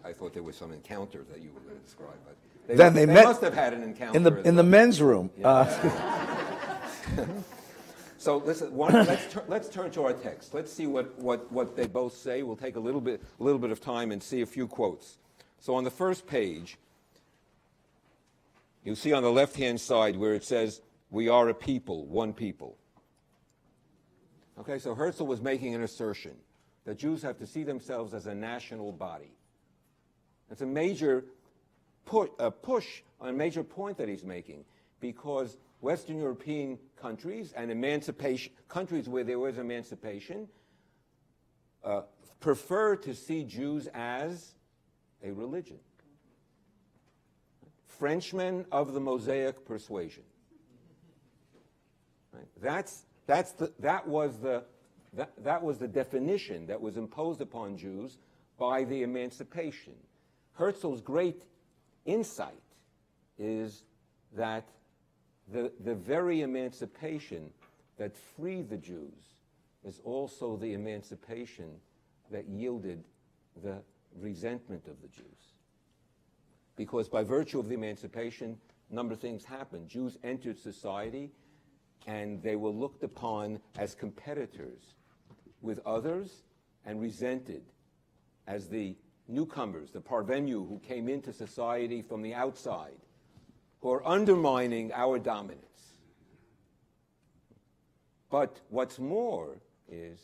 I thought there was some encounter that you were going to describe. But They met must have had an encounter in the men's room. So listen. Let's turn to our text. Let's see what they both say. We'll take a little bit of time and see a few quotes. So on the first page, you'll see on the left-hand side where it says, "We are a people, one people." Okay. So Herzl was making an assertion that Jews have to see themselves as a national body. That's a major push on a major point that he's making, because Western European countries and countries where there was emancipation prefer to see Jews as a religion. Frenchmen of the Mosaic persuasion. Right? That was the definition that was imposed upon Jews by the emancipation. Herzl's great insight is that the very emancipation that freed the Jews is also the emancipation that yielded the resentment of the Jews. Because by virtue of the emancipation, a number of things happened. Jews entered society, and they were looked upon as competitors with others and resented as the newcomers, the parvenu who came into society from the outside, who are undermining our dominance. But what's more is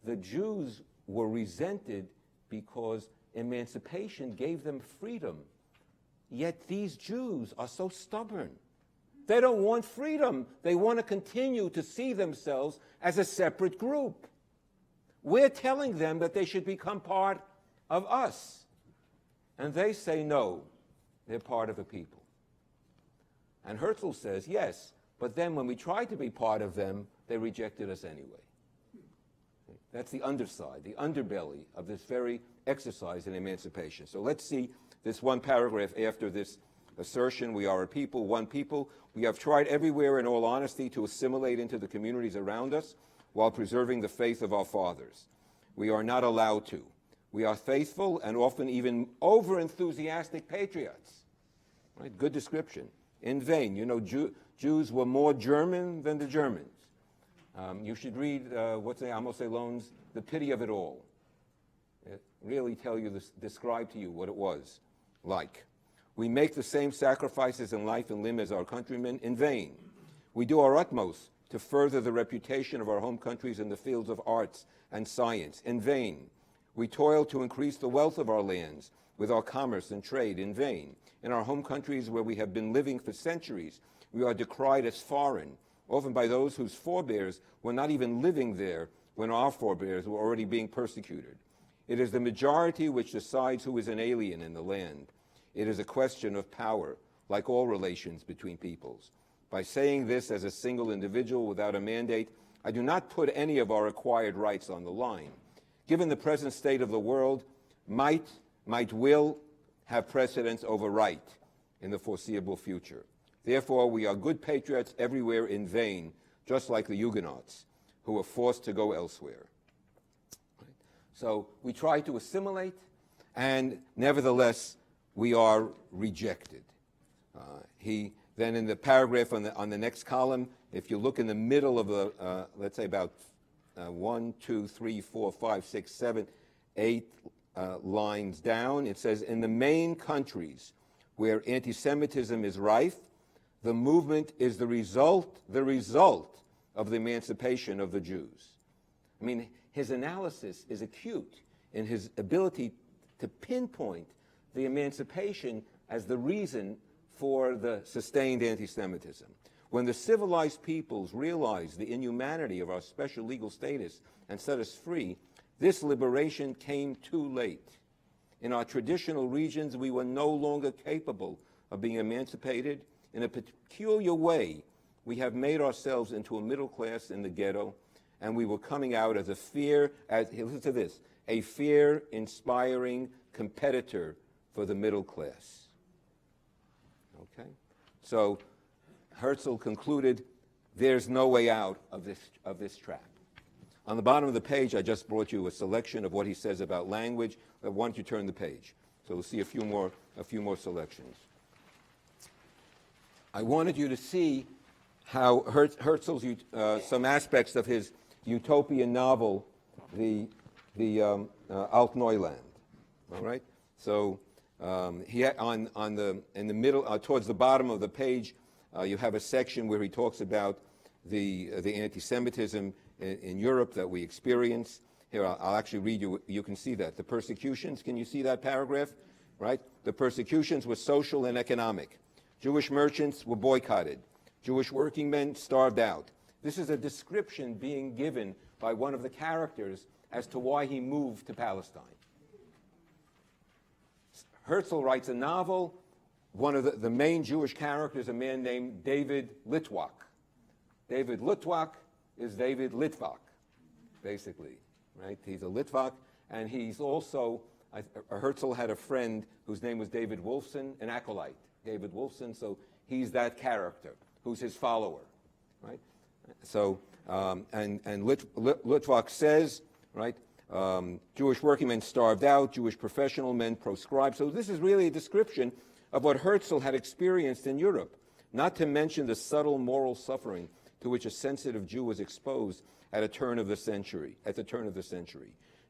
the Jews were resented because emancipation gave them freedom. Yet these Jews are so stubborn. They don't want freedom. They want to continue to see themselves as a separate group. We're telling them that they should become part of us. And they say no, they're part of a people. And Herzl says, yes, but then when we tried to be part of them, they rejected us anyway. That's the underside, the underbelly of this very exercise in emancipation. So let's see this one paragraph after this assertion. We are a people, one people. We have tried everywhere, in all honesty, to assimilate into the communities around us while preserving the faith of our fathers. We are not allowed to. We are faithful and often even over-enthusiastic patriots. Right? Good description. In vain. You know, Jews were more German than the Germans. You should read, Amos Elon's The Pity of It All. It really describe to you what it was like. We make the same sacrifices in life and limb as our countrymen in vain. We do our utmost to further the reputation of our home countries in the fields of arts and science in vain. We toil to increase the wealth of our lands with our commerce and trade in vain. In our home countries where we have been living for centuries, we are decried as foreign, often by those whose forebears were not even living there when our forebears were already being persecuted. It is the majority which decides who is an alien in the land. It is a question of power, like all relations between peoples. By saying this as a single individual without a mandate, I do not put any of our acquired rights on the line. Given the present state of the world, might will have precedence over right in the foreseeable future. Therefore, we are good patriots everywhere in vain, just like the Huguenots, who were forced to go elsewhere. So we try to assimilate, and nevertheless, we are rejected. Then in the paragraph on the next column, if you look in the middle of the, let's say about 1, 2, 3, 4, 5, 6, 7, 8 lines down, it says, in the main countries where anti-Semitism is rife, the movement is the result of the emancipation of the Jews. I mean, his analysis is acute in his ability to pinpoint the emancipation as the reason for the sustained anti-Semitism. When the civilized peoples realized the inhumanity of our special legal status and set us free, this liberation came too late. In our traditional regions, we were no longer capable of being emancipated. In a peculiar way, we have made ourselves into a middle class in the ghetto, and we were coming out as listen to this, a fear-inspiring competitor for the middle class. Okay? So Herzl concluded, there's no way out of this trap. On the bottom of the page, I just brought you a selection of what he says about language. Why don't you turn the page? So we'll see a few more selections. I wanted you to see how Herzl's some aspects of his utopian novel, the Alt Neuland. All right. So in the middle, towards the bottom of the page, you have a section where he talks about the anti-Semitism in Europe that we experience. Here, I'll actually read you. You can see that the persecutions. Can you see that paragraph? Right. The persecutions were social and economic. Jewish merchants were boycotted. Jewish working men starved out. This is a description being given by one of the characters as to why he moved to Palestine. Herzl writes a novel. One of the main Jewish characters, a man named David Litvak. David Litvak is David Litvak, basically, right? He's a Litvak, and he's also, Herzl had a friend whose name was David Wolfson, an acolyte. David Wolfson, so he's that character who's his follower, right? So, and Litvak says, right, Jewish working men starved out, Jewish professional men proscribed. So this is really a description of what Herzl had experienced in Europe, not to mention the subtle moral suffering to which a sensitive Jew was exposed at the turn of the century.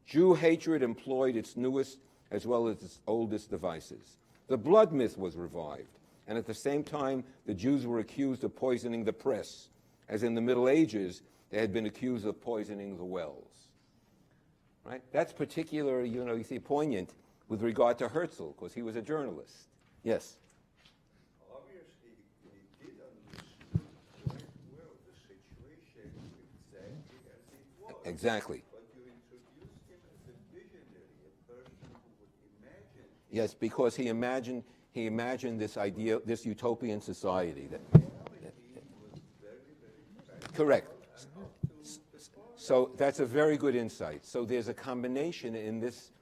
Jew hatred employed its newest as well as its oldest devices. The blood myth was revived, and at the same time, the Jews were accused of poisoning the press, as in the Middle Ages, they had been accused of poisoning the wells. Right? That's particularly, you see, poignant with regard to Herzl, because he was a journalist. Yes? Obviously, he did understand quite well the situation exactly as it was. Exactly. But you introduced him as a visionary, a person who would imagine. Yes, because he imagined this idea, this utopian society. Correct. So that's a very good insight. So there's a combination in this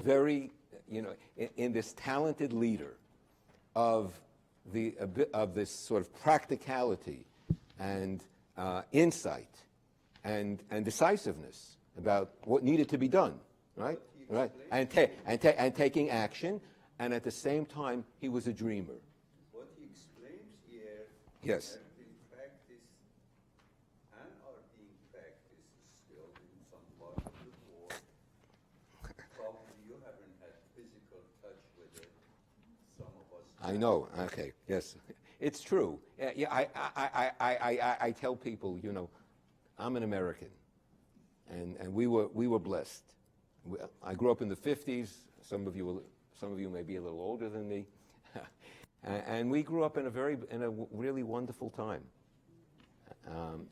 very, in this talented leader of this sort of practicality and insight and decisiveness about what needed to be done, right? Right. And taking action, and at the same time, he was a dreamer. What he explains here Yes. have been practiced and are being practiced still in some part of the world. Probably you haven't had physical touch with it. Some of us. I know. Okay. Yes, it's true. Yeah. I tell people, I'm an American, and we were blessed. I grew up in the 50s. Some of you may be a little older than me, and we grew up in a really wonderful time.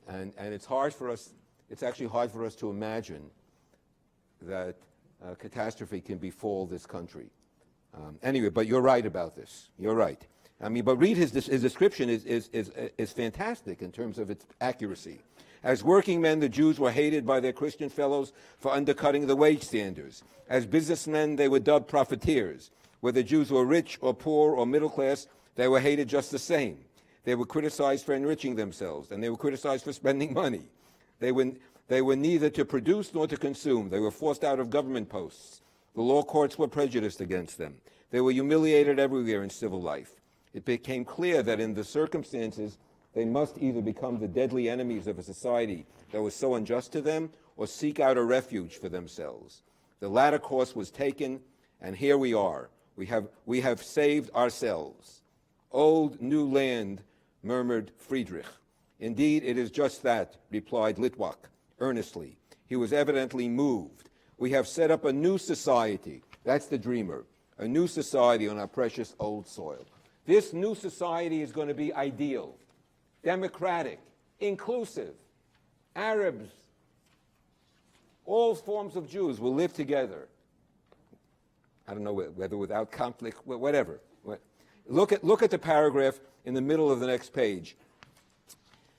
And it's hard for us. It's actually hard for us to imagine that catastrophe can befall this country. Anyway, but you're right about this. You're right. I mean, but read his description is fantastic in terms of its accuracy. As working men, the Jews were hated by their Christian fellows for undercutting the wage standards. As businessmen, they were dubbed profiteers. Whether Jews were rich or poor or middle class, they were hated just the same. They were criticized for enriching themselves, and they were criticized for spending money. They were neither to produce nor to consume. They were forced out of government posts. The law courts were prejudiced against them. They were humiliated everywhere in civil life. It became clear that in the circumstances, they must either become the deadly enemies of a society that was so unjust to them, or seek out a refuge for themselves. The latter course was taken, and here we are. We have saved ourselves. Old new land, murmured Friedrich. Indeed, it is just that, replied Litvak earnestly. He was evidently moved. We have set up a new society. That's the dreamer. A new society on our precious old soil. This new society is going to be ideal, democratic, inclusive. Arabs, all forms of Jews will live together. I don't know whether without conflict, whatever. Look at the paragraph in the middle of the next page,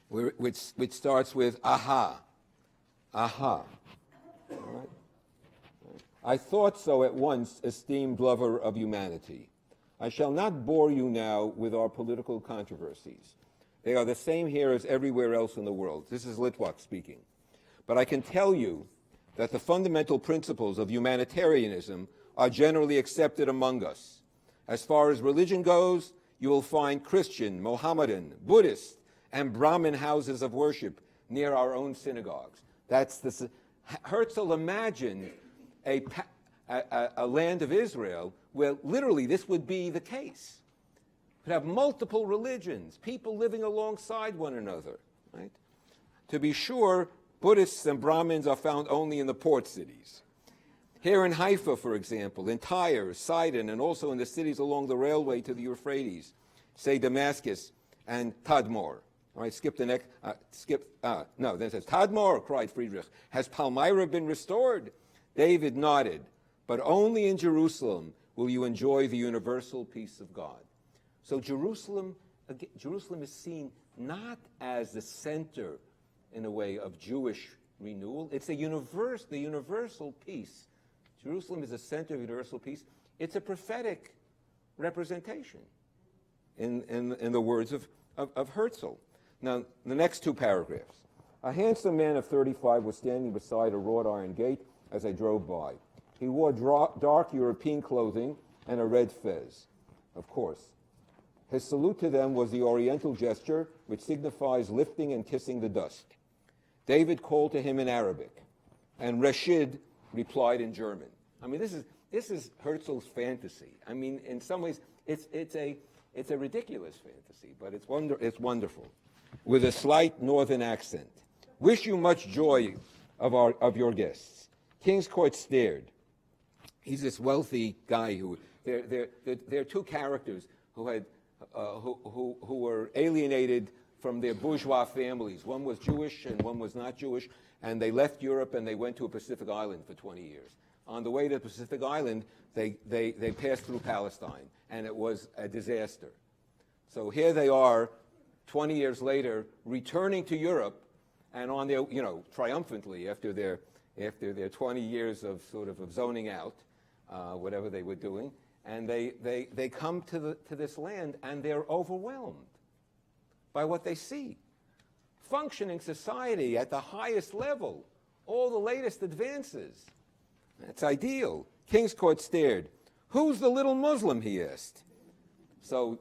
which starts with aha. Aha. All right. I thought so at once, esteemed lover of humanity. I shall not bore you now with our political controversies. They are the same here as everywhere else in the world. This is Litvak speaking. But I can tell you that the fundamental principles of humanitarianism are generally accepted among us. As far as religion goes, you will find Christian, Mohammedan, Buddhist, and Brahmin houses of worship near our own synagogues. Herzl imagined a land of Israel where literally this would be the case. Could have multiple religions, people living alongside one another, right? To be sure, Buddhists and Brahmins are found only in the port cities. Here in Haifa, for example, in Tyre, Sidon, and also in the cities along the railway to the Euphrates, say Damascus and Tadmor. All right, skip the next, no, then it says, Tadmor, cried Friedrich, has Palmyra been restored? David nodded, but only in Jerusalem will you enjoy the universal peace of God. So Jerusalem is seen not as the center, in a way, of Jewish renewal. It's the universal peace. Jerusalem is the center of universal peace. It's a prophetic representation, in the words of Herzl. Now, the next two paragraphs. A handsome man of 35 was standing beside a wrought iron gate as I drove by. He wore dark European clothing and a red fez, of course. His salute to them was the Oriental gesture, which signifies lifting and kissing the dust. David called to him in Arabic, and Rashid replied in German. I mean, this is Herzl's fantasy. I mean, in some ways, it's a ridiculous fantasy, but it's wonderful, with a slight northern accent. Wish you much joy of your guests. King's Court stared. He's this wealthy guy who there are two characters who had who were alienated from their bourgeois families. One was Jewish and one was not Jewish, and they left Europe and they went to a Pacific island for 20 years. On the way to the Pacific island, they passed through Palestine, and it was a disaster. So here they are, 20 years later, returning to Europe, and on their, triumphantly after their 20 years of sort of zoning out, whatever they were doing, and they come to this land, and they're overwhelmed by what they see. Functioning society at the highest level, all the latest advances. That's ideal. King's Court stared. Who's the little Muslim, he asked. So,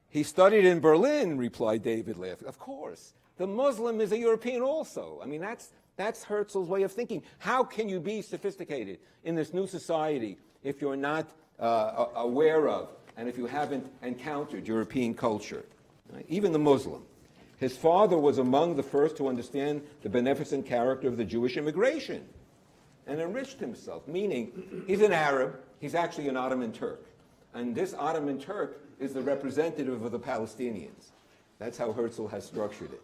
he studied in Berlin, replied David, laughing. Of course. The Muslim is a European also. I mean, that's Herzl's way of thinking. How can you be sophisticated in this new society if you're not aware of and if you haven't encountered European culture? Right? Even the Muslim. His father was among the first to understand the beneficent character of the Jewish immigration and enriched himself, meaning he's an Arab, he's actually an Ottoman Turk. And this Ottoman Turk is the representative of the Palestinians. That's how Herzl has structured it.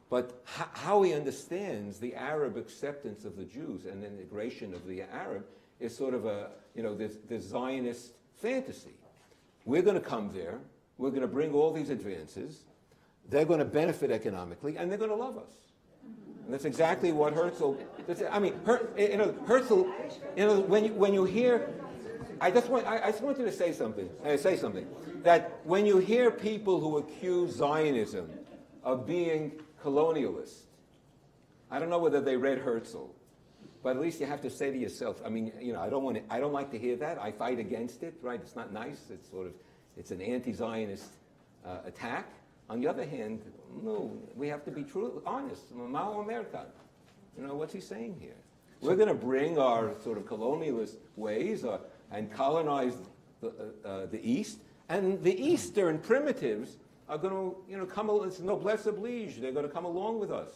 But how he understands the Arab acceptance of the Jews and the integration of the Arab is sort of this Zionist fantasy. We're going to come there, we're going to bring all these advances, they're going to benefit economically, and they're going to love us. And that's exactly what Herzl. Herzl. When you hear, I just wanted to say something. That when you hear people who accuse Zionism of being colonialist, I don't know whether they read Herzl, but at least you have to say to yourself. I mean, I don't like to hear that. I fight against it. Right? It's not nice. It's an anti-Zionist attack. On the other hand, no, we have to be honest. Mao America. What's he saying here? We're going to bring our sort of colonialist ways and colonize the East, and the Eastern primitives are going to come. It's noblesse oblige. They're going to come along with us,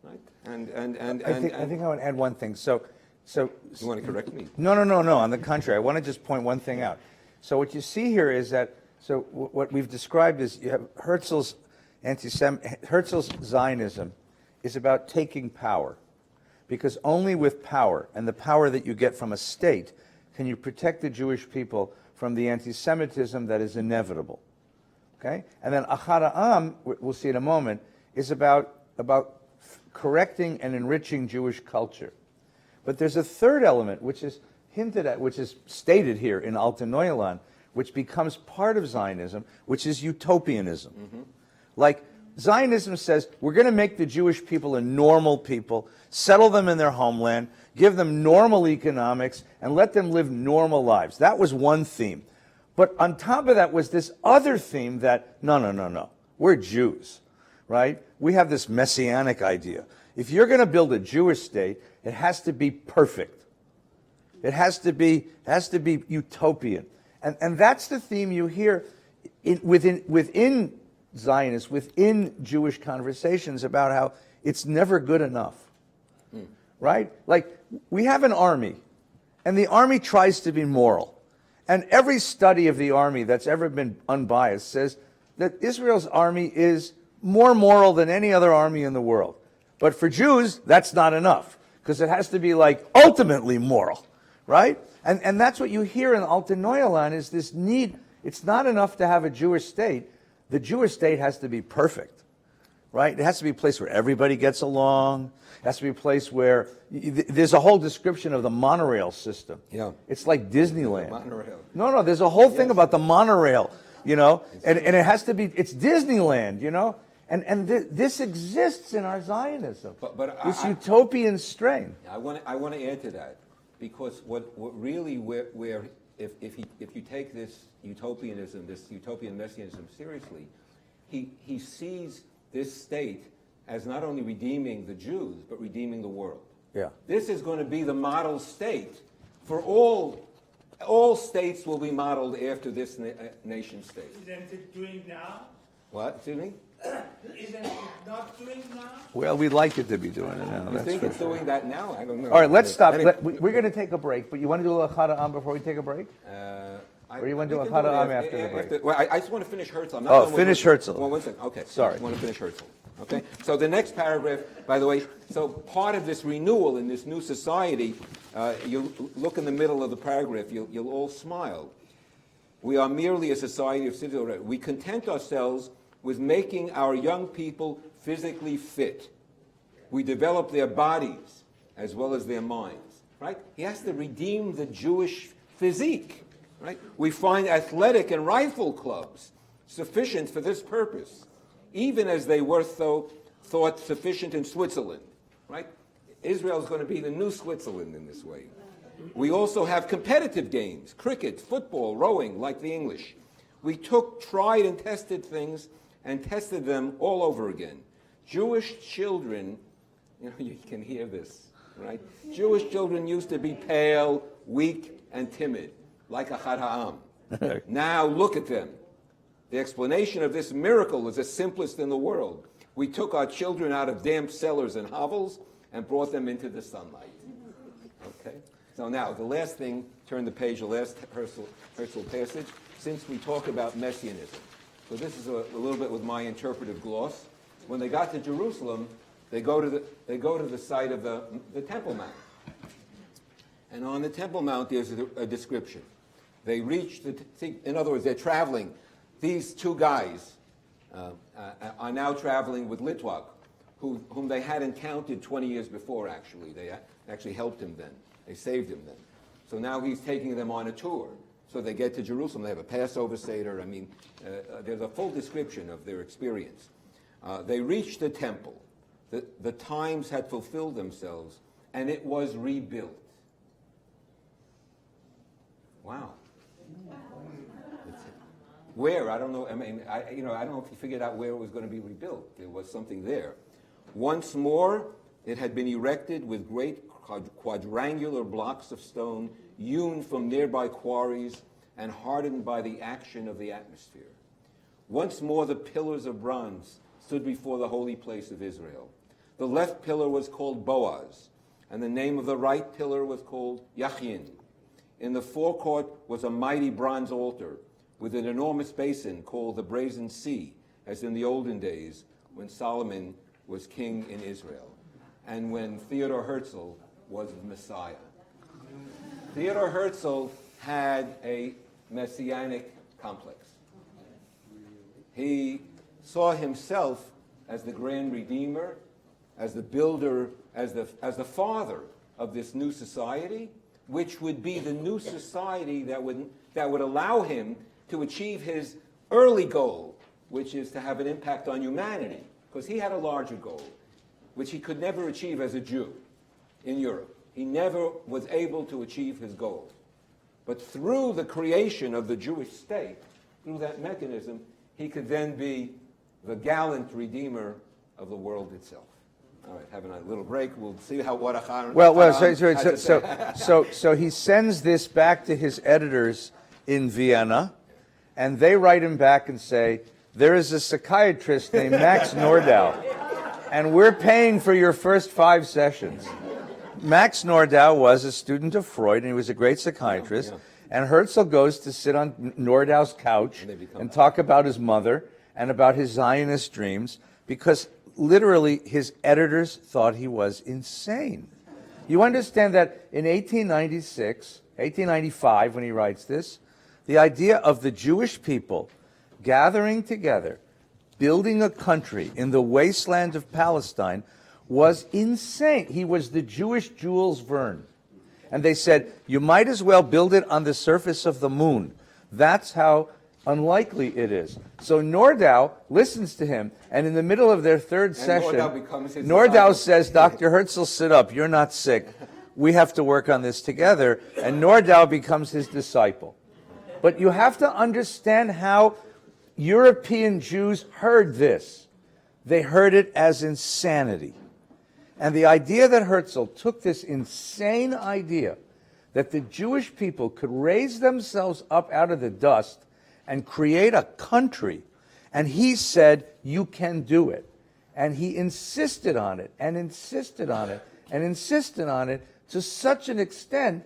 right? I think I would add one thing. So you want to correct me? No. On the contrary, I want to just point one thing out. So what you see here is that. So what we've described is you have Herzl's Zionism is about taking power, because only with power and the power that you get from a state can you protect the Jewish people from the anti-Semitism that is inevitable. Okay, and then Achad Ha'am, we'll see in a moment, is about correcting and enriching Jewish culture. But there's a third element which is hinted at, which is stated here in Alta Neuland, which becomes part of Zionism, which is utopianism. Mm-hmm. Like, Zionism says, we're going to make the Jewish people a normal people, settle them in their homeland, give them normal economics, and let them live normal lives. That was one theme. But on top of that was this other theme that, no, we're Jews, right? We have this messianic idea. If you're going to build a Jewish state, it has to be perfect. It has to be utopian. And that's the theme you hear within Zionists, within Jewish conversations about how it's never good enough, right? Like, we have an army, and the army tries to be moral. And every study of the army that's ever been unbiased says that Israel's army is more moral than any other army in the world. But for Jews, that's not enough, because it has to be, like, ultimately moral, right? And that's what you hear in Alta Neuland is this need. It's not enough to have a Jewish state. The Jewish state has to be perfect, right? It has to be a place where everybody gets along. It has to be a place where there's a whole description of the monorail system. Yeah. It's like Disneyland. Monorail. No, there's a whole thing about the monorail, and it has to be, it's Disneyland, And this exists in our Zionism, But this utopian strain. I want to add to that, because what really where if you take this utopianism, this utopian messianism seriously, he sees this state as not only redeeming the Jews but redeeming the world. Yeah. This is going to be the model state for all states will be modeled after this nation state. Isn't it doing now? What? Excuse me? Isn't it not doing now? Well, we'd like it to be doing it now. You think it's doing that now? I don't know. All right, let's stop. Anyway, We're going to take a break, but you want to do a Chada'am before we take a break? Or you want to do a Chada'am after the break? Well, I just want to finish Herzl. I'm not done with finish Herzl. One second. Okay. Sorry. I want to finish Herzl. Okay. So the next paragraph, by the way, so part of this renewal in this new society, you look in the middle of the paragraph, you'll all smile. We are merely a society of citizens. We content ourselves with making our young people physically fit. We develop their bodies as well as their minds. Right? He has to redeem the Jewish physique. Right? We find athletic and rifle clubs sufficient for this purpose, even as they were thought sufficient in Switzerland. Right? Israel is going to be the new Switzerland in this way. We also have competitive games, cricket, football, rowing, like the English. We took tried and tested things and tested them all over again. Jewish children, you can hear this, right? Jewish children used to be pale, weak, and timid, like a Chada'am. Now look at them. The explanation of this miracle is the simplest in the world. We took our children out of damp cellars and hovels and brought them into the sunlight. Okay? So now, the last thing, turn the page, the last Herzl passage, since we talk about messianism. So this is a little bit with my interpretive gloss. When they got to Jerusalem, they go to the site of the Temple Mount. And on the Temple Mount, there's a description. They reach in other words, they're traveling. These two guys are now traveling with Litwak, whom they had encountered 20 years before, actually. They actually helped him then. They saved him then. So now he's taking them on a tour. So they get to Jerusalem. They have a Passover Seder. I mean, there's a full description of their experience. They reached the temple. The times had fulfilled themselves, and it was rebuilt. Wow. Where? I don't know. I mean, I don't know if he figured out where it was going to be rebuilt. There was something there. Once more, it had been erected with great quadrangular blocks of stone hewn from nearby quarries and hardened by the action of the atmosphere. Once more, the pillars of bronze stood before the holy place of Israel. The left pillar was called Boaz, and the name of the right pillar was called Yachin. In the forecourt was a mighty bronze altar with an enormous basin called the Brazen Sea, as in the olden days when Solomon was king in Israel, and when Theodor Herzl was the Messiah. Theodor Herzl had a messianic complex. He saw himself as the grand redeemer, as the builder, as the father of this new society, which would be the new society that would allow him to achieve his early goal, which is to have an impact on humanity, because he had a larger goal, which he could never achieve as a Jew in Europe. He never was able to achieve his goal. But through the creation of the Jewish state, through that mechanism, he could then be the gallant redeemer of the world itself. All right, having a little break. We'll see what Chaim. So he sends this back to his editors in Vienna, and they write him back and say, there is a psychiatrist named Max Nordau, and we're paying for your first 5 sessions. Max Nordau was a student of Freud, and he was a great psychiatrist. And Herzl goes to sit on Nordau's couch and talk about his mother and about his Zionist dreams, because literally his editors thought he was insane. You understand that in 1895, when he writes this, the idea of the Jewish people gathering together, building a country in the wasteland of Palestine was insane. He was the Jewish Jules Verne. And they said, you might as well build it on the surface of the moon. That's how Unlikely it is. So Nordau listens to him, and in the middle of their third session, Nordau becomes his Nordau disciple. says, Dr. Herzl, sit up. You're not sick. We have to work on this together. And Nordau becomes his disciple. But you have to understand how European Jews heard this. They heard it as insanity. And the idea that Herzl took this insane idea that the Jewish people could raise themselves up out of the dust and create a country, and he said, you can do it. And he insisted on it, and insisted on it, and insisted on it to such an extent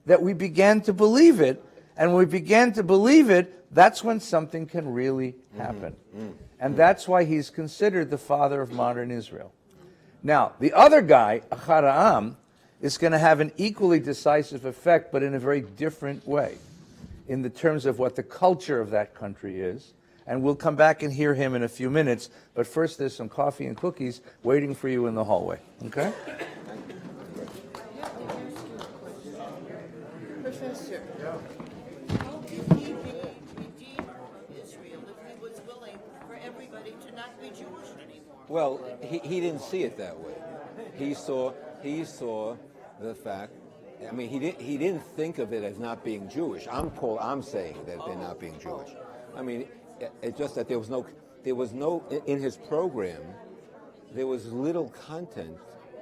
that we began to believe it, and when we began to believe it, that's when something can really happen. And that's why he's considered the father of modern Israel. Now, the other guy, Aharaam, is going to have an equally decisive effect, but in a very different way, in the terms of what the culture of that country is. And we'll come back and hear him in a few minutes. But first, there's some coffee and cookies waiting for you in the hallway. Okay? Professor, how could he be redeemed from Israel if he was willing for everybody to not be Jewish anymore? Well, he didn't see it that way. He saw the fact. I mean, he didn't think of it as not being Jewish. I'm saying that they're not being Jewish. I mean, it's just that there was no in his program. There was little content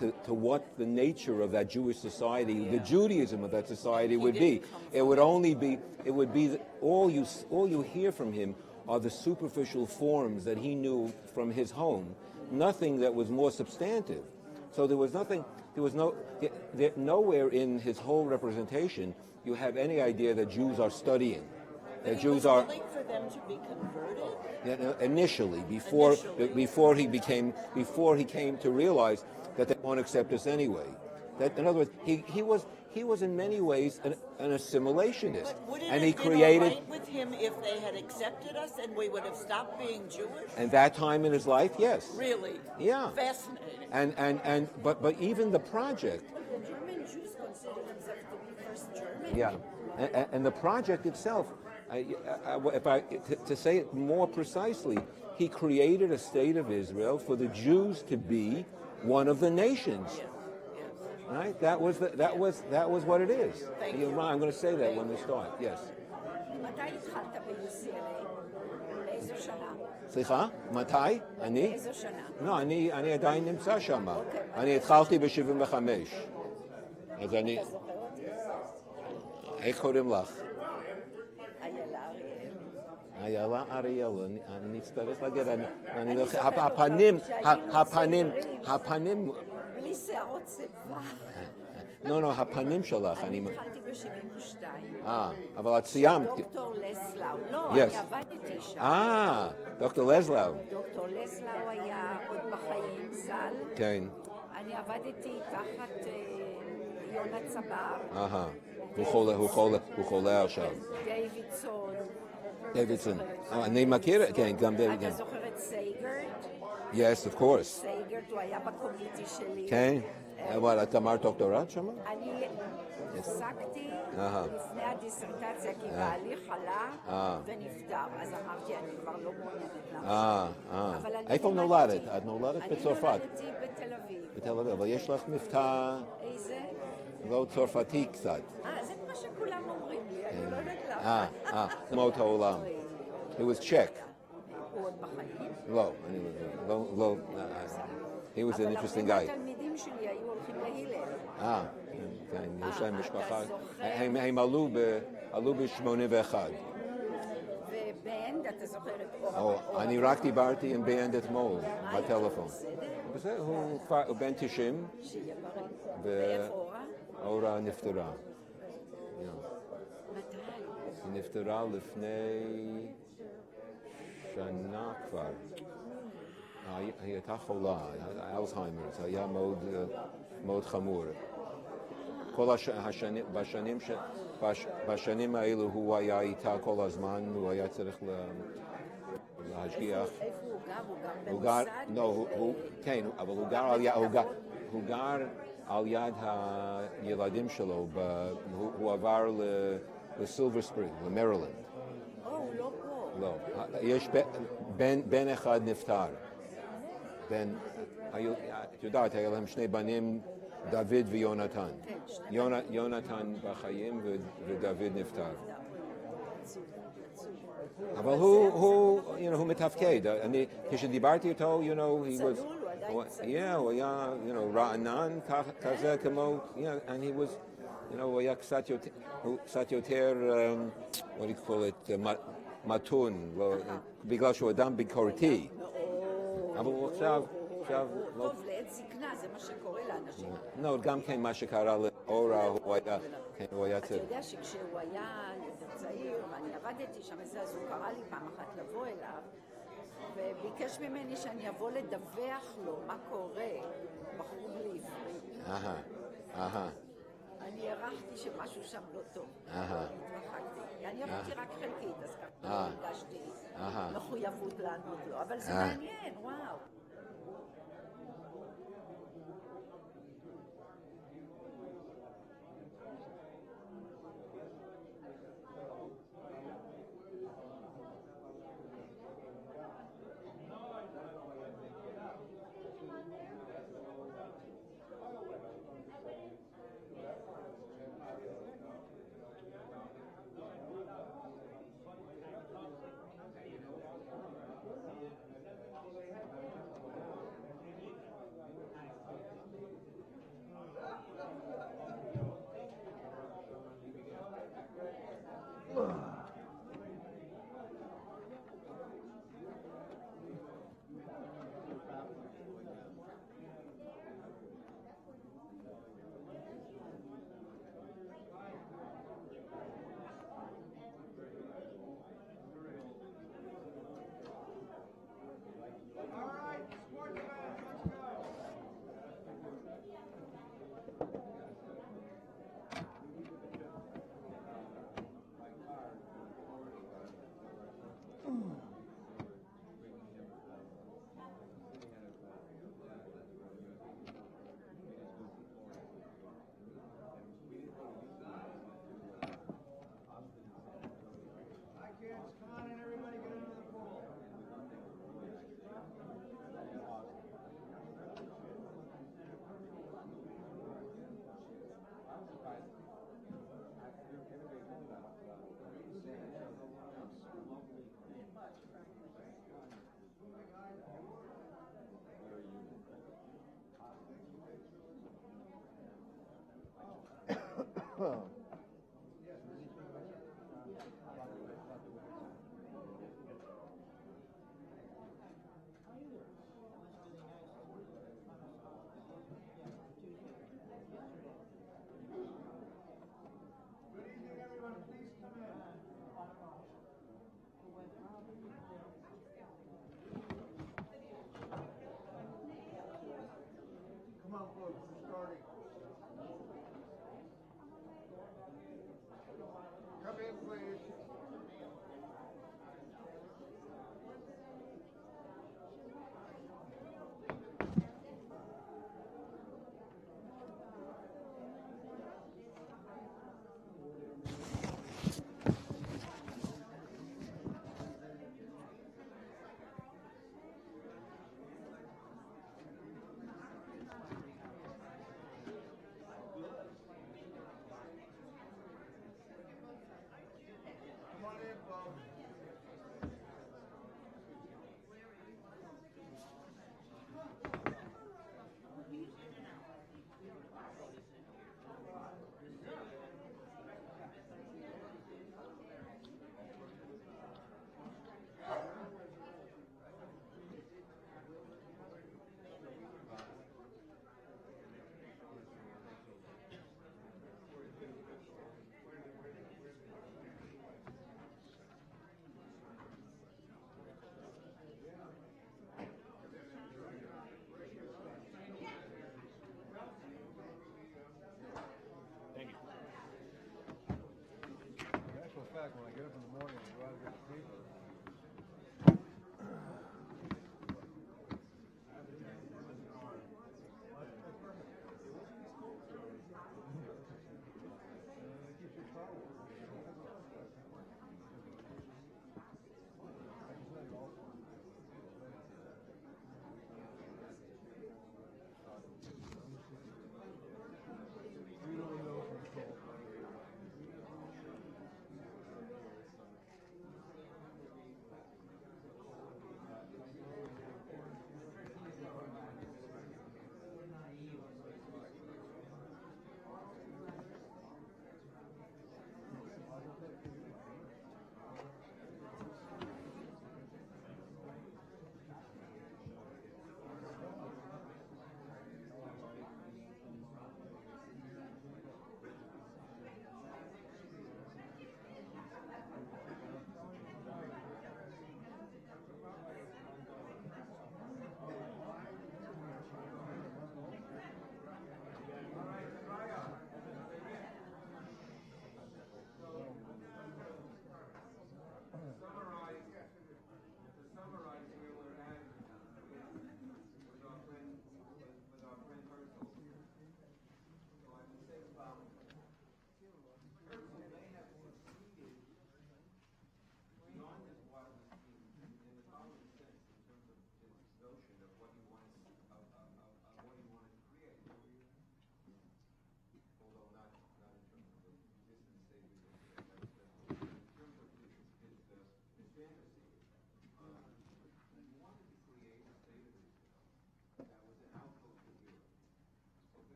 to what the nature of that Jewish society, the Judaism of that society would be. It would be all you hear from him are the superficial forms that he knew from his home. Nothing that was more substantive. So there was nowhere in his whole representation you have any idea that Jews are studying, that Jews are willing for them to be converted. Initially, before he came to realize that they won't accept us anyway. That, in other words, he was in many ways an assimilationist, But wouldn't and it he have been created. all right with him if they had accepted us and we would have stopped being Jewish? And that time in his life, yes. Really? Yeah. Fascinating. But even the project. The German Jews consider themselves to be first German. Yeah. And the project itself, to say it more precisely, he created a state of Israel for the Jews to be one of the nations. Yes. Right? That was what it is. Thank You're you. right. I'm going to say that when we start. Yes. מתי התחלת ב-UCLA? באיזו שנה? סליחה? מתי? אני? באיזו שנה? לא, אני עדיין נמצא שם. אני התחלתי ב-75. אז אני... אתה זוכר אותי? איך קוראים לך? איילה אריאל. איילה אריאל, אני אצטרך להגיד, אני לא... זוכרת אותך הפנים... בלי שערות שיבה. לא, הפנים שלך, אני אני... התחלתי ב-72. אבל את סיימת. דוקטור לסלאו. לא, Yes. אני עבדתי שם. דוקטור לזלאו. דוקטור לסלאו היה עוד בחיים, ז"ל. כן. אני עבדתי תחת יונה צבר. הוא חולה עכשיו. דיווידסון. דיווידסון. אני מכיר, כן, גם אתה דיווידסון. זוכר את סייגרט? Yes, of course. סייגרט, הוא היה בקומיטי שלי. כן. אבל את אמרת דוקטורט שם? אני הפסקתי לפני הדיסרטציה, כי בעלי חלה ונפטר. אז אמרתי, אני כבר לא מעוניינת להמשיך. אבל אני איפה נולדת? את נולדת בצרפת? אני נולדתי בתל אביב. בתל אביב, אבל יש לך מבטא איזה? לא צרפתי קצת. זה מה שכולם אומרים לי, אני לא יודעת למה. תמות העולם. He was Czech. הוא עוד בחיים. לא. He was an interesting guy. אבל הרבה מהתלמידים שלי היו הולכים להילל. כן, יש להם משפחה. אתה זוכר? הם עלו ב-81. ובנד, אתה זוכר את אורה? אני רק דיברתי עם בנד אתמול בטלפון. בסדר? הוא בן 90. שיהיה בריא. ואיפה אורה? אורה נפטרה. מתי? היא נפטרה לפני שנה כבר. היא הייתה חולה, אלצהיימר, זה היה מאוד חמור. כל בשנים האלו הוא היה איתה כל הזמן, הוא היה צריך להשגיח. איפה הוא גר? הוא גר במוסד? לא, כן, אבל הוא גר על יד הילדים שלו, הוא עבר לסילבר ספרינג, למרילנד. הוא לא. יש בן אחד נפטר. את יודעת, היה להם שני בנים, דוד ויונתן. יונתן בחיים ודוד נפטר. אבל הוא מתפקד. כשדיברתי איתו, הוא היה רענן כזה כמו, הוא היה קצת יותר, what do you call it, מתון, בגלל שהוא אדם ביקורתי. אבל הוא עכשיו לא... טוב, לעת זקנה, זה מה שקורה לאנשים. לא, גם כן מה שקרה לאורה, הוא היה אתה יודע שכשהוא היה יותר צעיר, ואני עבדתי שם, אז הוא קרא לי פעם אחת לבוא אליו, וביקש ממני שאני אבוא לדווח לו מה קורה בחוג לעברית. אני הערכתי שמשהו שם לא טוב. התרחקתי. אני עבדתי רק חלקית, אז ככה הרגשתי מחויבות לענות לו, אבל זה מעניין, וואו.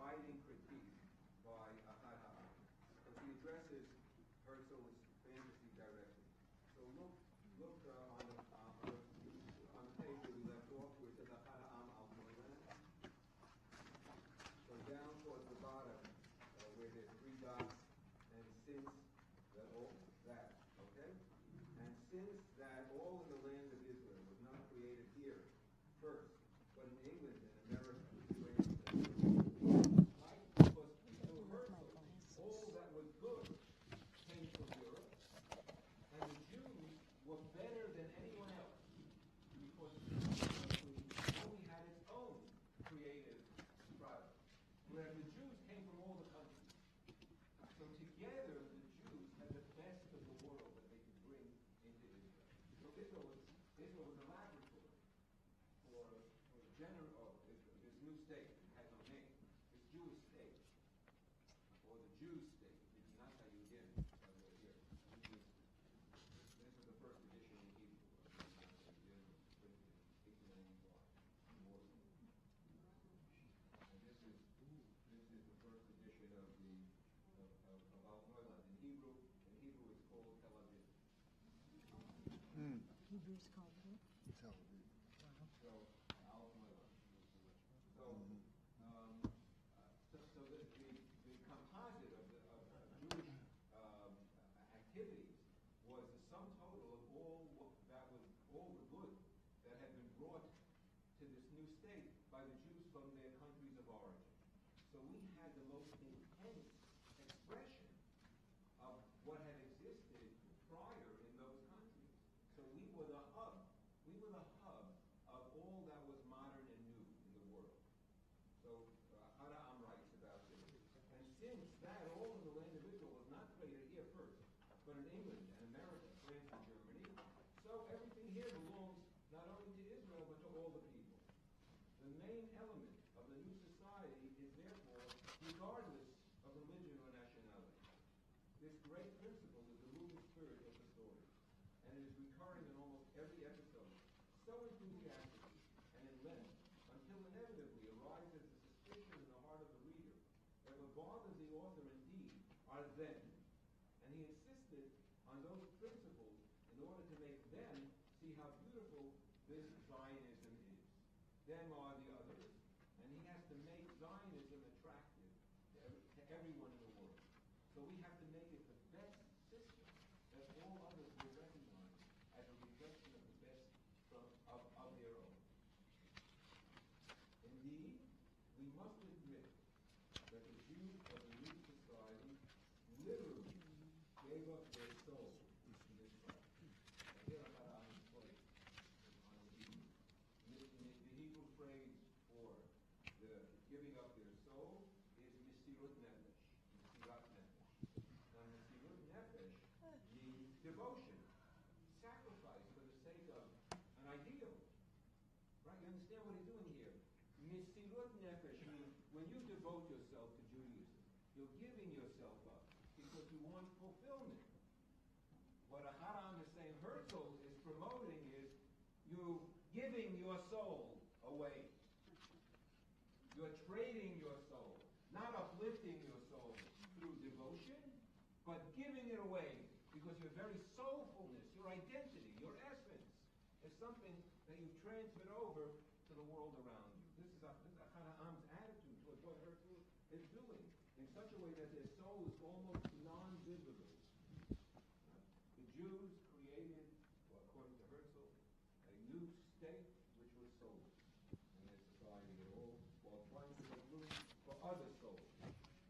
biting critique by Ahad Ha'am, but he addresses Herzl's fantasy directly. So look on the page where we left off, where it says Ahad Ha'am al Moran. So down towards the bottom, where there's 3 dots, and since that all that, okay? And since that all in the land of Israel was not created here first, but in England and America, right? Because to Herzl, all that was good came from Europe, and the Jews were better than anyone else because the country only had its own creative product, whereas the Jews came from all the countries. So together, the Jews had the best of the world that they could bring into Israel. So Israel was a laboratory for this new state. It had no name. This Jewish state, or the Jews state, which is not how you again here. This was the first edition in Hebrew. Printed in 1895 in Warsaw. And this is the first edition of Al-Moilad. In Hebrew, it's called Tel Aviv. Hebrews called it. So Al-Moilad. So the composite of Jewish activities was the sum total of all the good that had been brought to this new state by the Jews from their countries of origin. So we had the most intense expression of what had existed prior in those countries. So we were the hub. We were the hub of all that was modern and new in the world. So Ha'am writes about this. And since that all in the land of Israel was not created here first, but in England and America, France and Germany, so everything here belongs not only to Israel but to all the people. The main element of the new society is therefore regardless of religion or nationality. This great principle is the moving spirit of the story, and it is recurring in almost every episode, so enthusiastically and in length, until inevitably arises the suspicion in the heart of the reader that what bothers the author indeed are them, and he insisted on those principles in order to make them see how beautiful this Zionism is. Them are the others, and he has to make Zionism attractive to everyone in the world. So we have to make it the best system that all others will recognize as a reflection of the best of their own. Indeed, we must admit that the Jews of the new society literally gave up their soul to this fight. And here I'm putting on the Hebrew. The Hebrew phrase for the giving up their soul is Mesirut Nefesh. Mesirat Nefesh. Now, Mesirut Nefesh means devotion, sacrifice for the sake of an ideal. Right? You understand what he's doing here? Mesirut Nefesh means when you devote yourself to Judaism, you're giving yourself up because you want fulfillment. What Ahad is saying, Herzl is promoting is you giving your soul away. You're trading your soul, not uplifting your soul through devotion, but giving it away because your very soulfulness, your identity, your essence is something that you've transferred over to the world around you. This is Ahad's attitude towards what Herzl is doing in such a way that their soul is almost non-visible. The Jews created, according to Herzl, a new state which was soulless in their society at all, while trying to make room for other souls,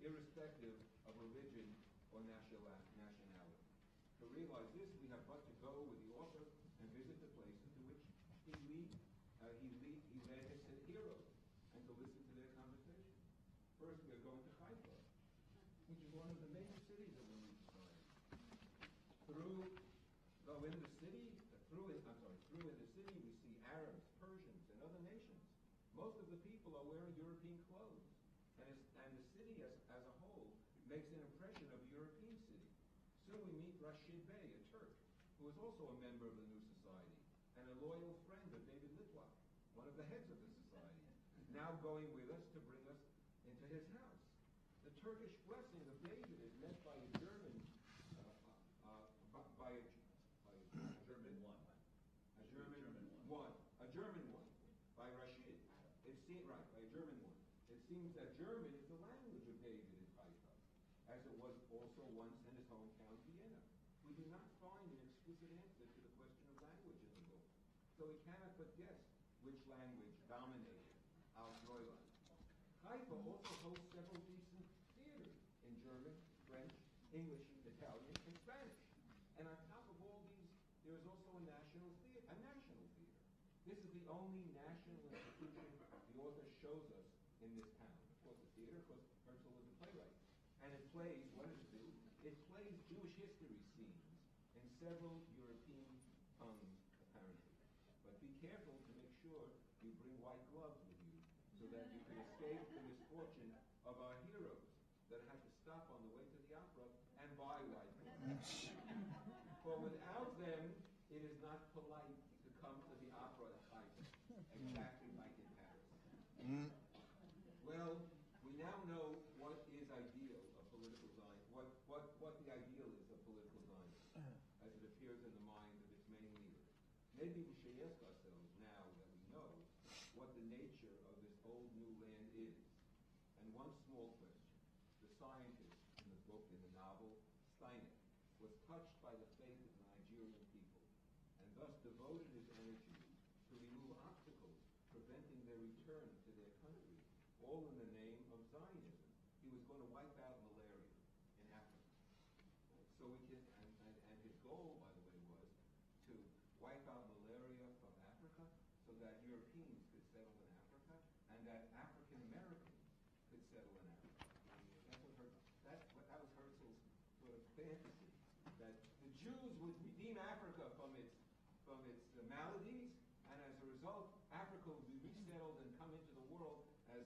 irrespective of religion or nationality. To realize this, we have but to go with the author and visit the places to which he led his heroes, and to listen to their conversation. First, we are going to Haifa, which is one of the major cities of the new society. Through in the city, we see Arabs, Persians, and other nations. Most of the people are wearing European clothes, and the city as a whole makes an impression of a European city. Soon we meet Rashid Bey, a Turk, who is also a member of the new society, and a loyal friend of David Litwak, one of the heads of the society, now going with us to bring us into his house. The Turkish blessing of David is meant by a German, a German one, by Rashid. By a German one. It seems that German is the language of David in Haifa, as it was also once in his hometown Vienna. We do not find an explicit answer to the question of language in the book, so we cannot but guess which language dominated Alt-Neuland. Haifa also hosts several decent theaters in German, French, English, Italian, and Spanish. And on top of all these, there is also a national theater. This is the only national institution the author shows us in this town. Of course, the theater, because Herzl was a playwright. And it plays, what does it do? It plays Jewish history scenes in several European tongues, apparently. But be careful to make sure you bring white gloves with you so that you can escape the misfortune of our heroes that had to stop on the way to the opera and buy white gloves. For without them, it is not polite to come to the opera at Haifa, exactly like in Paris. Well, we now know what is ideal of political Zionism, what the ideal is of political Zionism, as it appears in the mind of its main leader. Maybe we should ask ourselves, now that we know what the nature of this old new land is. And one small question. The scientist in the book, in the novel, Steiner, was touched by the faith of the Nigerian people, and thus devoted his energy to remove obstacles preventing their return to their country, all in the name of Zionism. He was going to wipe out malaria in Africa. So we can, and his goal, by the way, was to wipe out malaria from Africa so that Europeans could settle in Africa and that African Americans could settle in Africa. That was Herzl's sort of fantasy, that the Jews would redeem Africa from its maladies, and as a result, Africa would be resettled and come into the world as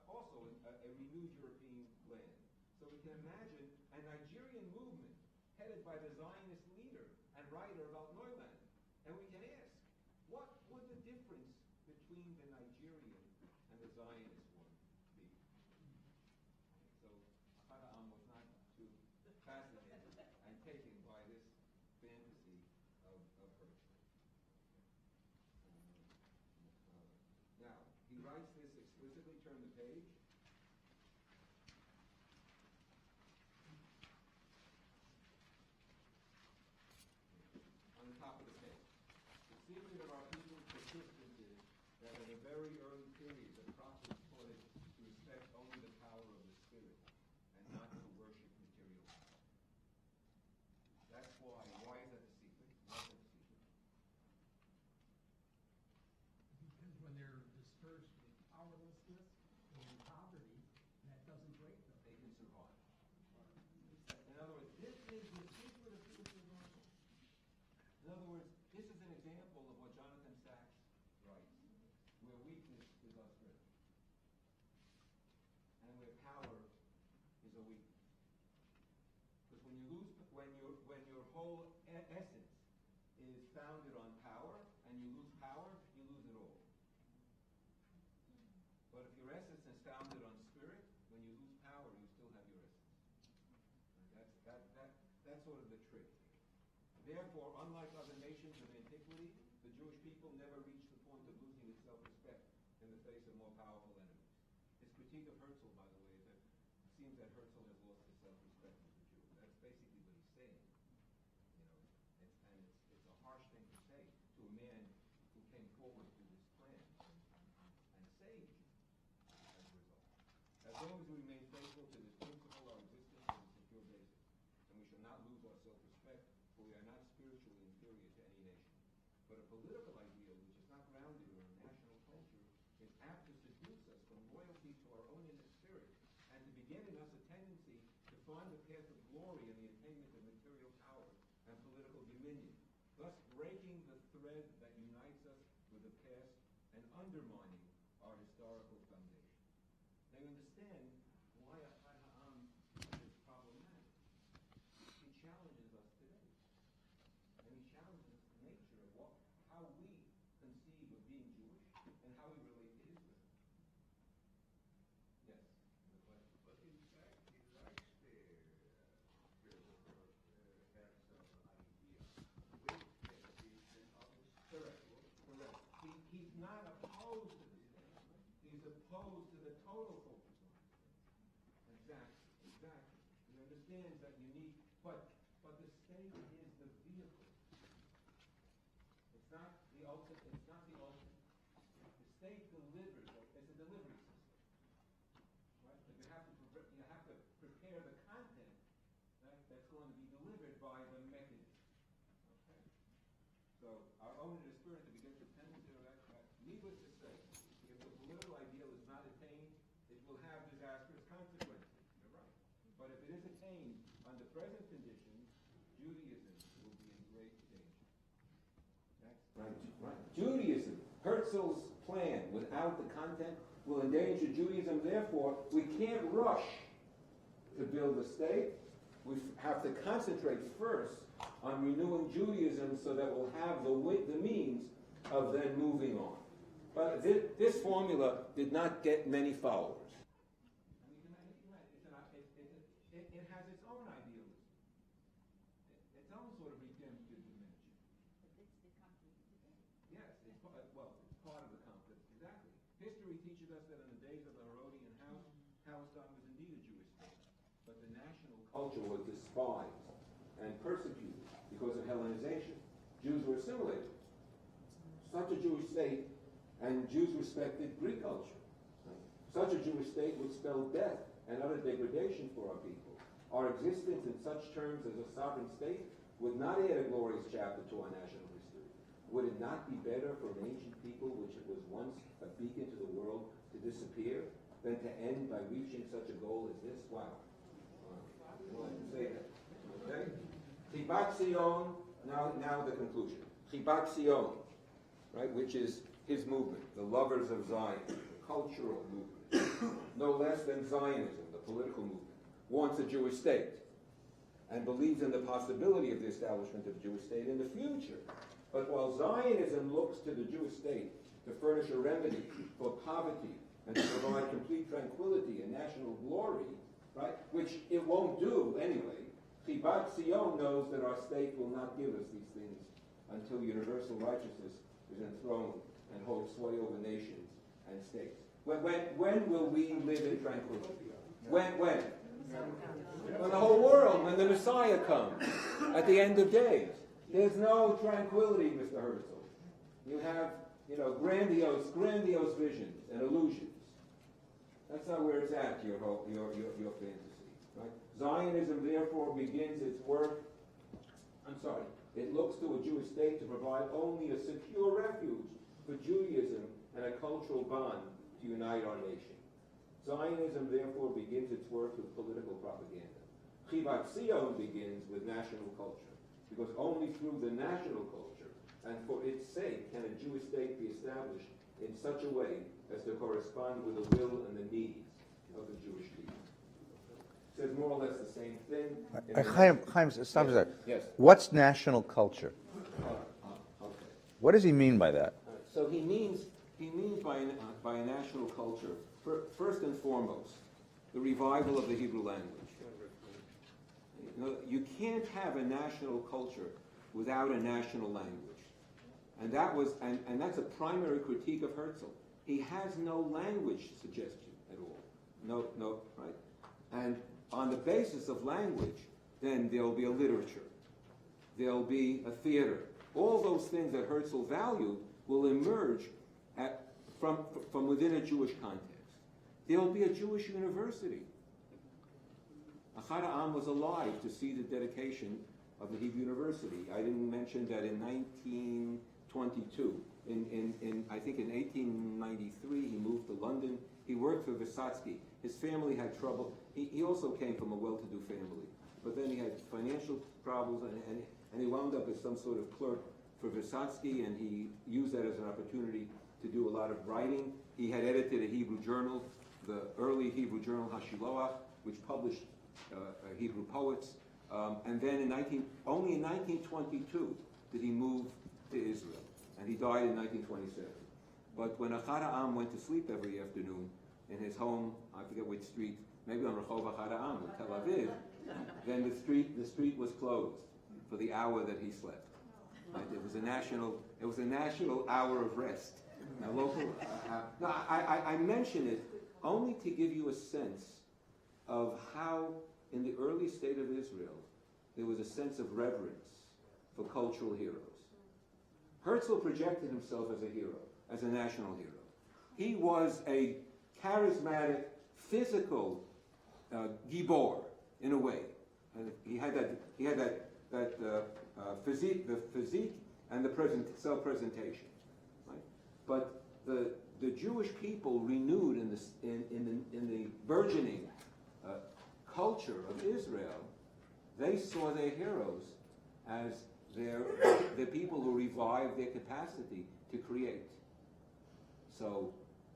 also a renewed European land. So we can imagine a Nigerian movement headed by the Zionist leader and writer about Neuland. And we can ask, what would the difference between the Nigerian and the Zionist one be? So Chaim was not too fascinated and taken by this fantasy of Herzl. Now, he writes this explicitly. Turn the page. On the top of the page. The secret of our people's persistence is that at a very early period, the prophets taught it to respect only the power of the Spirit and not to worship material power. That's why. Why is that the secret? Why is that the secret? Because when they're dispersed with powerlessness and in poverty, that doesn't break them. They can survive. In other words, this is the secret of true survival. In other words, this is an example of what Jonathan Sachs writes, where weakness is our strength, and where power is a weakness. Because when your whole essence is founded on power, and you lose power, you lose it all. But if your essence is founded on spirit, when you lose power, you still have your essence. That's sort of the trick. Therefore, unlike other nations of antiquity, the Jewish people never reached the point of losing its self-respect in the face of more powerful enemies. His critique of Herzl, by the way, is that it seems that Herzl has lost his self-respect as a Jew. That's basically what he's saying. It's a harsh thing to say to a man who came forward to this plan and saved you as a result. As long as we remain faithful to this principle, our existence is a secure basis, and we shall not lose our self-respect, for we are not spiritually inferior to any nation. But a political ideal which is not grounded in our national culture is apt to seduce us from loyalty to our own inner spirit, and to begin in us a tendency to find the path of glory in the attainment of material power and political dominion, thus breaking the thread that unites us with the past and undermining our historical foundation. Now you understand why Chaim is problematic. He challenges us today. And he challenges the nature of how we conceive of being Jewish and how we relate to Israel. Yes? understands that you need, but the state is the vehicle. It's not the ultimate. It's not the ultimate. The state delivers. It's a delivery system, right? But you have to prepare the content, right, that's going to be delivered by the mechanism. Okay. So our own in the spirit to begin to tend to that. Needless to say, if the political ideal is not attained, it will have disastrous consequences. You're right. But if it is attained under present conditions, Judaism will be in great danger. Right. Judaism, Herzl's plan without the content will endanger Judaism. Therefore, we can't rush to build a state. We have to concentrate first on renewing Judaism so that we'll have the means of then moving on. But this formula did not get many followers. It has its own idealism, its own sort of redemptive dimension. Yes, it's part of the conflict, exactly. History teaches us that in the days of the Herodian house, Palestine was indeed a Jewish state. But the national culture was despised and persecuted because of Hellenization. Jews were assimilated. Such a Jewish state, and Jews respected Greek culture. Such a Jewish state would spell death and utter degradation for our people. Our existence in such terms as a sovereign state would not add a glorious chapter to our national history. Would it not be better for an ancient people, which it was once a beacon to the world, to disappear than to end by reaching such a goal as this? Wow. I wanted to say that. Okay? Chibat Zion, now the conclusion. Chibat Zion, right, which is his movement, the lovers of Zion, the cultural movement, no less than Zionism, the political movement, wants a Jewish state and believes in the possibility of the establishment of a Jewish state in the future. But while Zionism looks to the Jewish state to furnish a remedy for poverty and to provide complete tranquility and national glory, right, which it won't do anyway, Chibat Zion knows that our state will not give us these things until universal righteousness is enthroned and holds sway over nations and states. When will we live in tranquility? When? When the whole world, when the Messiah comes at the end of days. There's no tranquility, Mr. Herzl. You have, grandiose visions and illusions. That's not where it's at, your fantasy. Right? Zionism, therefore, begins its work. It looks to a Jewish state to provide only a secure refuge for Judaism and a cultural bond to unite our nation. Zionism, therefore, begins its work with political propaganda. Chibat Zion begins with national culture, because only through the national culture and for its sake can a Jewish state be established in such a way as to correspond with the will and the needs of the Jewish people. It says more or less the same thing. Chaim, stop a second. Yes. What's national culture? Okay. What does he mean by that? So he means by a national culture, first and foremost, the revival of the Hebrew language. You can't have a national culture without a national language, and that's a primary critique of Herzl. He has no language suggestion at all. No, right? And on the basis of language, then there'll be a literature, there'll be a theater. All those things that Herzl valued will emerge from within a Jewish context. There'll be a Jewish university. Achad Ha'am was alive to see the dedication of the Hebrew University. I didn't mention that in 1922, I think in 1893, he moved to London. He worked for Vysotsky. His family had trouble. He also came from a well-to-do family, but then he had financial problems, and he wound up as some sort of clerk for Vysotsky, and he used that as an opportunity to do a lot of writing. He had edited a Hebrew journal, the early Hebrew journal Hashiloach, which published Hebrew poets. And then only in 1922 did he move to Israel, and he died in 1927. But when Achad Ha'am went to sleep every afternoon in his home, I forget which street, maybe on Rehov Achad Ha'am in Tel Aviv, then the street was closed for the hour that he slept. Right? It was a national hour of rest. Now, I mention it only to give you a sense of how in the early state of Israel, there was a sense of reverence for cultural heroes. Herzl projected himself as a hero, as a national hero. He was a charismatic, physical gibor, in a way. And he had that physique, the physique and the self-presentation. Right? But the Jewish people renewed in the burgeoning culture of Israel, they saw their heroes as the people who revived their capacity to create. So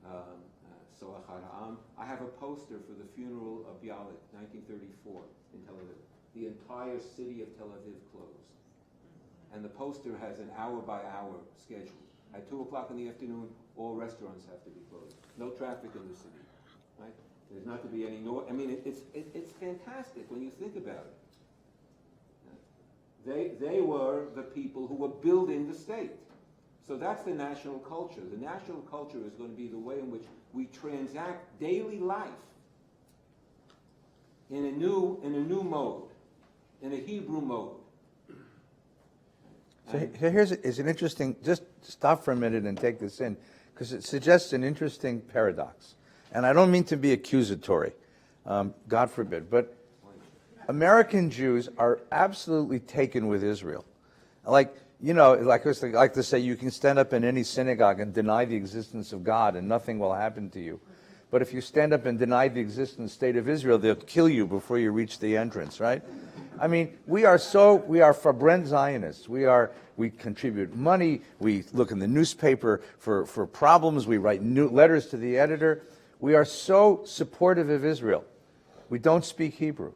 Achad Ha'am, I have a poster for the funeral of Bialik, 1934, in Tel Aviv. The entire city of Tel Aviv closed. And the poster has an hour-by-hour schedule. At 2 o'clock in the afternoon, all restaurants have to be closed. No traffic in the city, right? There's not to be any noise. I mean, it's fantastic when you think about it. They were the people who were building the state. So that's the national culture. The national culture is going to be the way in which we transact daily life in a new mode, in a Hebrew mode. So here's an interesting, just stop for a minute and take this in, because it suggests an interesting paradox. And I don't mean to be accusatory, God forbid, but American Jews are absolutely taken with Israel. Like, you know, like I like to say, you can stand up in any synagogue and deny the existence of God and nothing will happen to you. But if you stand up and deny the existence of the state of Israel, they'll kill you before you reach the entrance, right? I mean, we are Verbrennt Zionists. We contribute money. We look in the newspaper for problems. We write letters to the editor. We are so supportive of Israel. We don't speak Hebrew.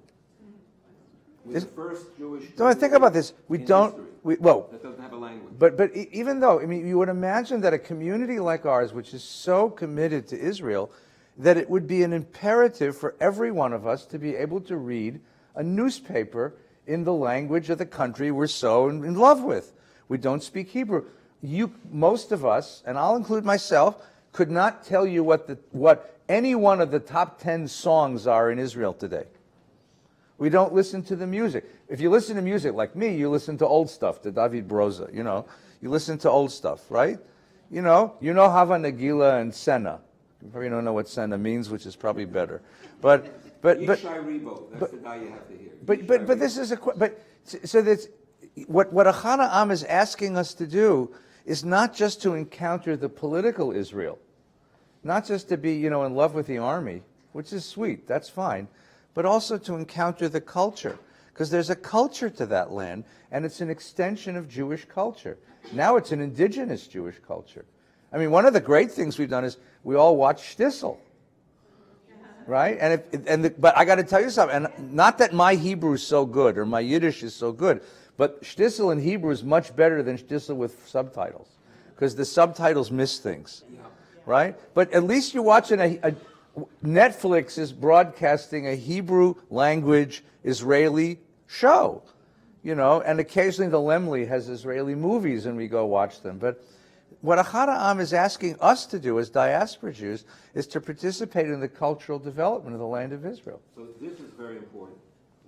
We're the first Jewish. So I think about this. We don't. That doesn't have a language. But even though, I mean, you would imagine that a community like ours, which is so committed to Israel, that it would be an imperative for every one of us to be able to read a newspaper in the language of the country we're so in love with. We don't speak Hebrew. Most of us, and I'll include myself, could not tell you what any one of the top 10 songs are in Israel today. We don't listen to the music. If you listen to music like me, you listen to old stuff, to David Broza, you know. You listen to old stuff, right? You know Hava Nagila and Senna. You probably don't know what Senna means, which is probably better. But Yishai Ribo, that's the guy you have to hear. But this is so that's what Achad Ha'am is asking us to do is not just to encounter the political Israel, not just to be, in love with the army, which is sweet, that's fine, but also to encounter the culture, because there's a culture to that land, and it's an extension of Jewish culture. Now it's an indigenous Jewish culture. I mean, one of the great things we've done is we all watch Shtisel, right? But I got to tell you something, and not that my Hebrew is so good or my Yiddish is so good, but Shtisel in Hebrew is much better than Shtisel with subtitles, because the subtitles miss things, right? But at least you're watching Netflix is broadcasting a Hebrew language Israeli show, and occasionally the Lemli has Israeli movies and we go watch them. But what Achad Ha'am is asking us to do as diaspora Jews is to participate in the cultural development of the land of Israel. So this is very important,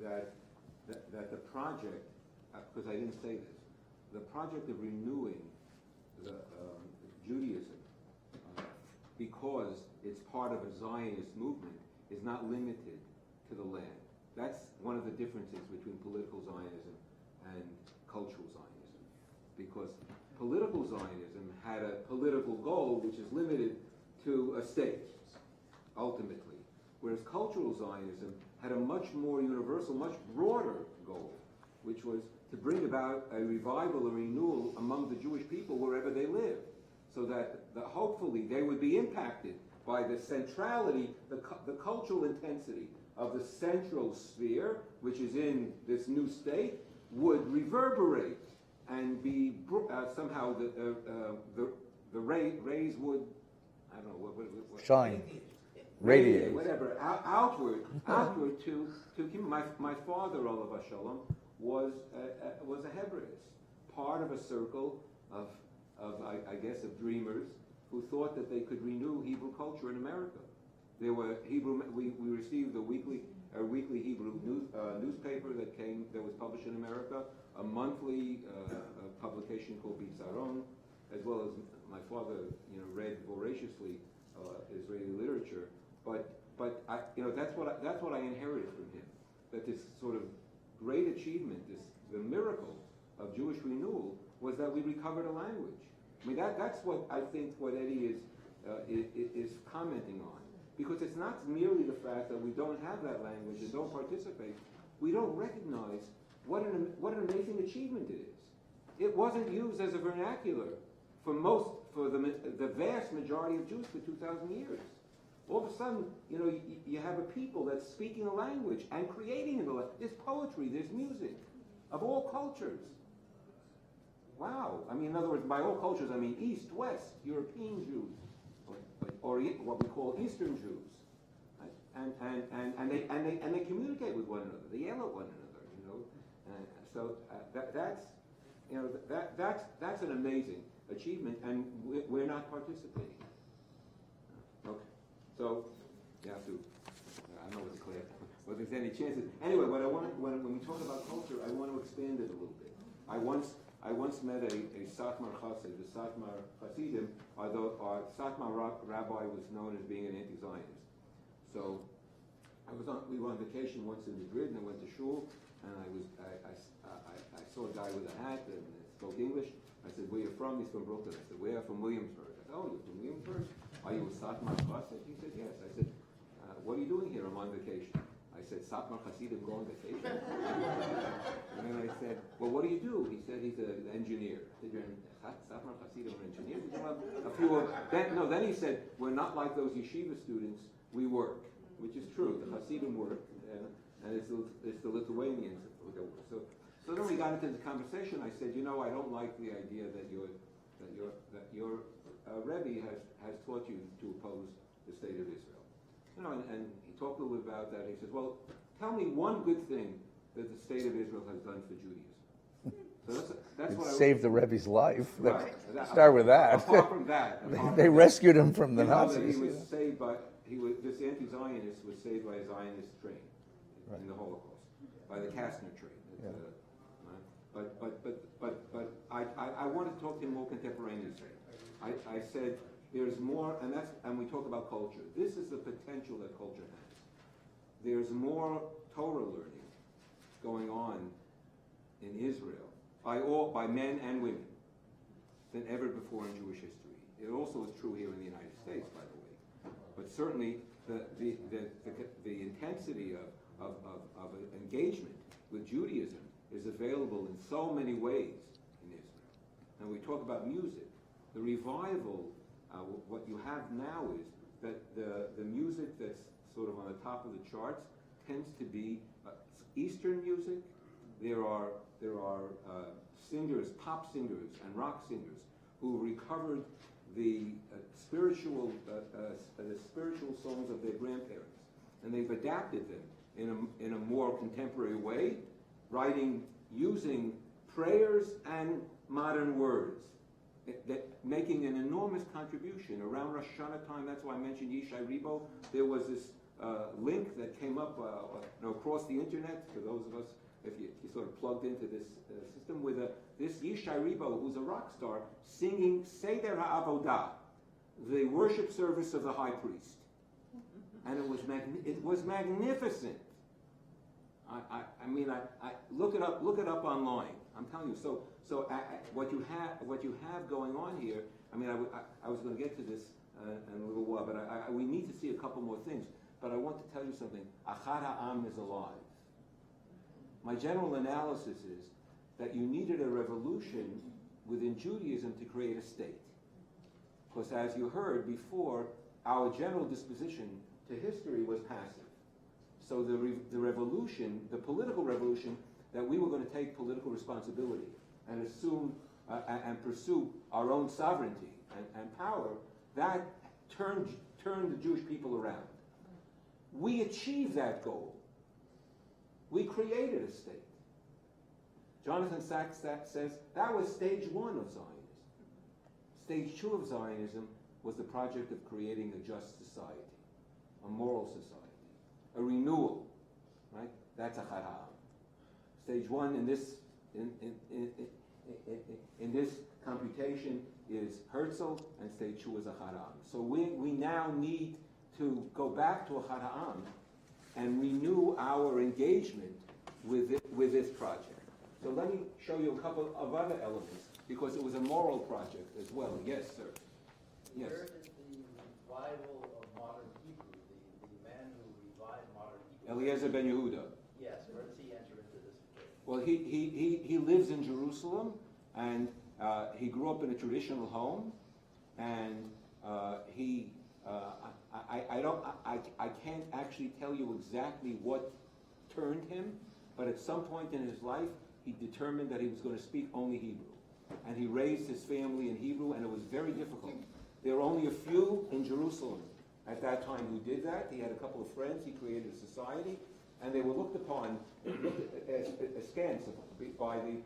that the project, because I didn't say this, the project of renewing the Judaism, because it's part of a Zionist movement, is not limited to the land. That's one of the differences between political Zionism and cultural Zionism. Because political Zionism had a political goal which is limited to a state, ultimately. Whereas cultural Zionism had a much more universal, much broader goal, which was to bring about a revival, a renewal among the Jewish people wherever they live, so that hopefully they would be impacted by the centrality, the cultural intensity of the central sphere, which is in this new state, would reverberate and be somehow the rays would, I don't know, what shine, radiate, whatever, outward to my father, Olav Shalom, was a Hebraist, part of a circle of I guess of dreamers who thought that they could renew Hebrew culture in America. There were we received the weekly a weekly Hebrew newspaper that was published in America, a monthly publication called Bitzaron, as well as my father, read voraciously Israeli literature. But that's what I inherited from him. That this sort of great achievement, the miracle of Jewish renewal, was that we recovered a language. I mean, that's what I think what Eddie is commenting on, because it's not merely the fact that we don't have that language and don't participate. We don't recognize what an amazing achievement it is. It wasn't used as a vernacular for the vast majority of Jews for 2,000 years. All of a sudden, you have a people that's speaking a language and creating a language. There's poetry, there's music of all cultures. Wow. I mean, in other words, by all cultures, I mean East, West, European Jews, or what we call Eastern Jews. Right? And they communicate with one another. They yell at one another, So that's an amazing achievement, and we're not participating. Okay. So you have to, I don't know what to declare, whether there's any chances. Anyway, when we talk about culture, I want to expand it a little bit. I once met a Satmar Chassid, the Satmar Chassidim, although our Satmar Rabbi was known as being an anti-Zionist. So we were on vacation once in Madrid, and I went to shul, and I saw a guy with a hat and spoke English. I said, "Where are you from?" He's from Brooklyn. I said, "Where?" "From Williamsburg." I said, "Oh, you're from Williamsburg? Are you a Satmar Chassid?" He said, "Yes." I said, "What are you doing here?" "I'm on vacation." I said, "Satmar Chassidim go on vacation?" And then I said, "Well, what do you do?" He said, "He's an engineer." I said, "You're Satmar Chassidim are engineers?" He said, "Well, a few of them." Then he said, "We're not like those yeshiva students. We work," which is true. The Hasidim work, and it's the Lithuanians who don't work. So then we got into the conversation. I said, I don't like the idea that your Rebbe has taught you to oppose the state of Israel. And he talked a little bit about that. He says, "Well, tell me one good thing that the state of Israel has done for Judaism." So that's what saved the Rebbe's life. Right. Start with that. Apart from that, They rescued him from the that Nazis. he was saved by this anti-Zionist was saved by a Zionist train in the Holocaust, by the Kastner train. Yeah. But I wanted to talk to him more contemporaneously. I said there's more, and we talk about culture. This is the potential that culture has. There's more Torah learning going on in Israel by men and women than ever before in Jewish history. It also is true here in the United States, by the way. But certainly the intensity of engagement with Judaism is available in so many ways in Israel. And we talk about music. The revival, what you have now is that the music that's sort of on the top of the charts tends to be Eastern music. There are singers, pop singers and rock singers who recovered the spiritual songs of their grandparents, and they've adapted them in a more contemporary way, using prayers and modern words, making an enormous contribution. Around Rosh Hashanah time, that's why I mentioned Yishai Ribo. There was this link that came up across the internet, for those of us, if you sort of plugged into this system, with this Yishai Ribo, who's a rock star, singing Seder HaAvodah, the worship service of the high priest. And it was magnificent. I mean, look it up online. I'm telling you. So what you have going on here. I mean, I was going to get to this in a little while, but we need to see a couple more things. But I want to tell you something. Achad Ha'am is alive. My general analysis is that you needed a revolution within Judaism to create a state. Because as you heard before, our general disposition to history was passive. So the revolution, the political revolution, that we were going to take political responsibility and assume and pursue our own sovereignty and power, that turned the Jewish people around. We achieved that goal. We created a state. Jonathan Sachs says that was stage one of Zionism. Stage two of Zionism was the project of creating a just society, a moral society, a renewal right? That's a Chad Ha'am. Stage 1 in this computation is Herzl, and stage 2 is a Chad Ha'am. So we now need to go back to a Chad Ha'am and renew our engagement with this project. So let me show you a couple of other elements, because it was a moral project as well. Yes, sir. Yes. Where is the revival of modern Hebrew, the man who revived modern Hebrew? Eliezer ben Yehuda. Yes, where does he enter into this equation? Well, he lives in Jerusalem, and he grew up in a traditional home, and I can't actually tell you exactly what turned him, but at some point in his life, he determined that he was going to speak only Hebrew. And he raised his family in Hebrew, and it was very difficult. There were only a few in Jerusalem at that time who did that. He had a couple of friends. He created a society, and they were looked upon as askance by the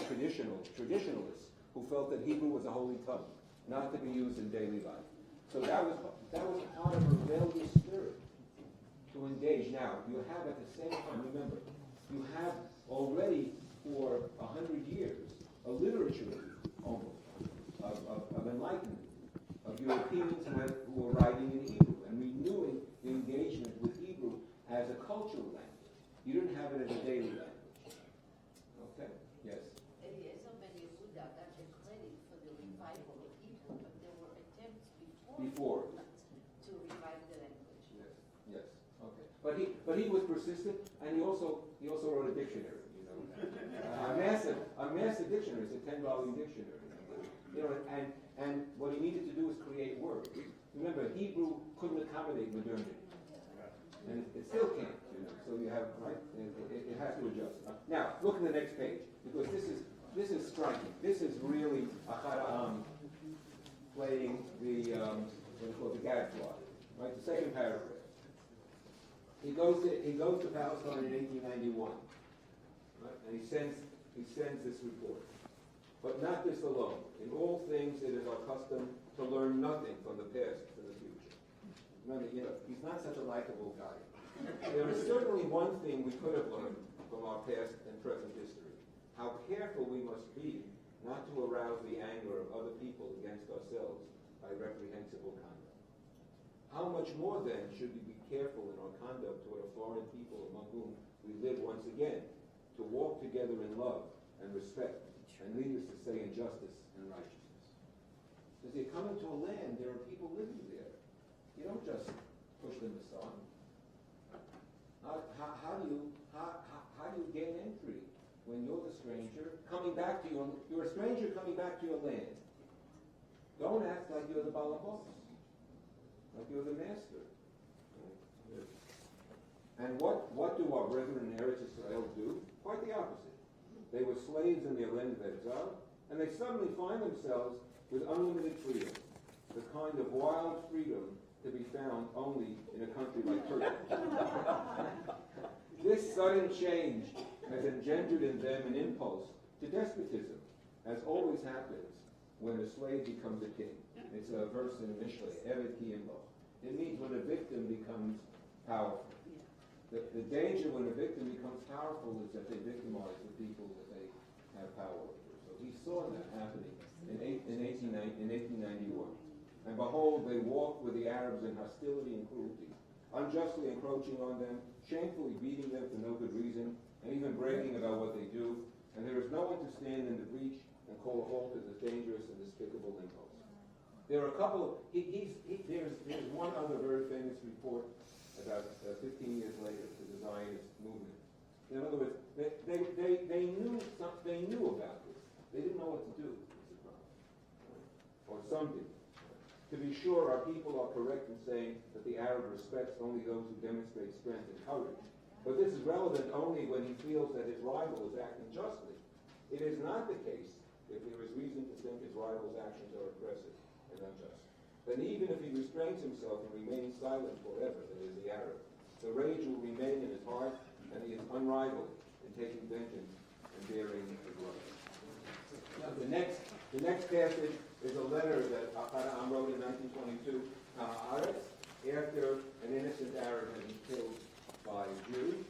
traditionalists who felt that Hebrew was a holy tongue, not to be used in daily life. So that was part of a rebellious spirit to engage. Now, you have at the same time, remember, you have already for 100 years a literature almost of enlightenment, of Europeans who were writing in Hebrew and renewing the engagement with Hebrew as a cultural language. You didn't have it as a daily language. Okay? Yes? Eliezer ben Yehuda got the credit for the revival of Hebrew, but there were attempts Before. to revive the language. Yes. Yes. Okay. But he was persistent, and he also wrote a dictionary. You know, a massive dictionary. It's a 10-volume dictionary. You know, and what he needed to do was create words. Remember, Hebrew couldn't accommodate modernity, and it still can't. You know, so you have right. It has to adjust. Now, look at the next page, because this is striking. This is really a Chad Ha'am playing the what's called the gadfly. Right, the second paragraph. He goes to Palestine in 1891, right, and he sends this report. But not this alone. In all things, it is our custom to learn nothing from the past to the future. Remember, he's not such a likable guy. There is certainly one thing we could have learned from our past and present history: how careful we must be not to arouse the anger of other people against ourselves by reprehensible conduct. How much more then should we be careful in our conduct toward a foreign people among whom we live once again, to walk together in love and respect, and needless to say, in justice and righteousness. Because you come into a land, there are people living there. You don't just push them aside. How do you gain entry when you're the stranger coming back to you're a stranger coming back to your land? Don't act like you're the balabos, like you're the master. And what do our brethren in Eretz Israel do? Quite the opposite. They were slaves in their land of exile, and they suddenly find themselves with unlimited freedom, the kind of wild freedom to be found only in a country like Turkey. This sudden change has engendered in them an impulse to despotism, as always happens when a slave becomes a king. It's a verse in Mishlei, Eved ki imloch. It means when a victim becomes powerful. The danger when a victim becomes powerful is that they victimize the people that they have power over. So he saw that happening in 1891. And behold, they walked with the Arabs in hostility and cruelty, unjustly encroaching on them, shamefully beating them for no good reason, and even bragging about what they do. And there is no one to stand in the breach and call a halt to this dangerous and despicable impulse. There are a couple of, there's one other very famous report about 15 years later to the Zionist movement. In other words, they knew about this. They didn't know what to do. Or some did. To be sure, our people are correct in saying that the Arab respects only those who demonstrate strength and courage. But this is relevant only when he feels that his rival is acting justly. It is not the case if there is reason to think his rival's actions are oppressive and unjust. Then even if he restrains himself and remains silent forever, that is the Arab, the rage will remain in his heart, and he is unrivaled in taking vengeance and bearing the grudge. Now, the next passage is a letter that Chad Ha'am wrote in 1922 to Haaretz after an innocent Arab had been killed by a Jew,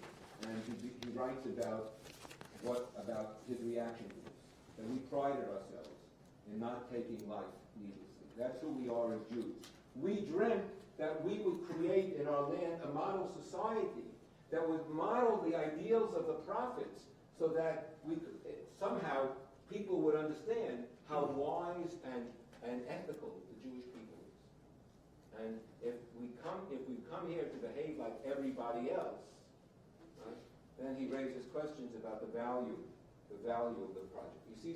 not taking life needlessly. That's who we are as Jews. We dreamt that we would create in our land a model society that would model the ideals of the prophets so that we could, somehow people would understand how wise and ethical the Jewish people is. And if we come here to behave like everybody else, right, then he raises questions about the value of the project. He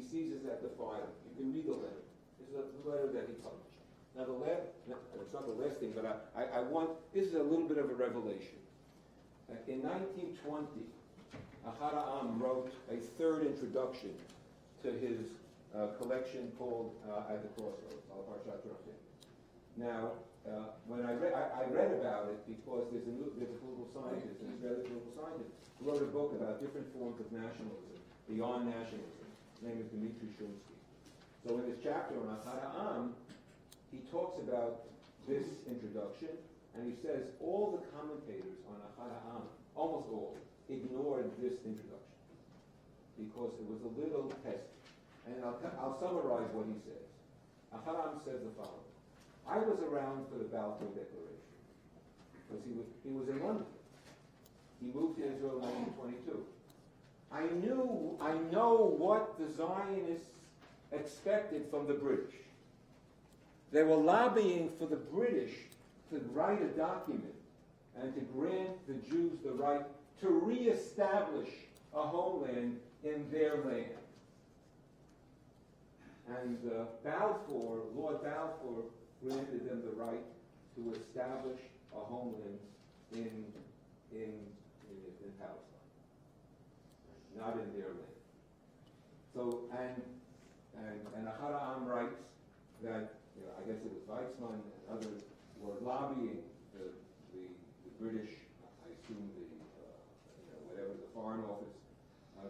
sees us at the fire. You can read the letter. This is the letter that he published. Now it's not the last thing, but this is a little bit of a revelation. In 1920, Ahad Ha'am wrote a third introduction to his collection called At the Crossroads, Al Parshat Drachim. Now, when I read about it because there's a political scientist, an Israeli political scientist, who wrote a book about different forms of nationalism, beyond nationalism. His name is Dmitry Shumsky. So in this chapter on Ahad Ha'am, he talks about this introduction, and he says all the commentators on Ahad Ha'am, almost all, ignored this introduction because it was a little pesky. And I'll summarize what he says. Ahad Ha'am says the following: I was around for the Balfour Declaration because he was in London. He moved to Israel in 1922. I know what the Zionists expected from the British. They were lobbying for the British to write a document and to grant the Jews the right to reestablish a homeland in their land. And Lord Balfour granted them the right to establish a homeland in Palestine, not in their land. So, and Ahad Ha'am writes that, I guess it was Weizmann and others were lobbying the British, I assume whatever, the Foreign Office,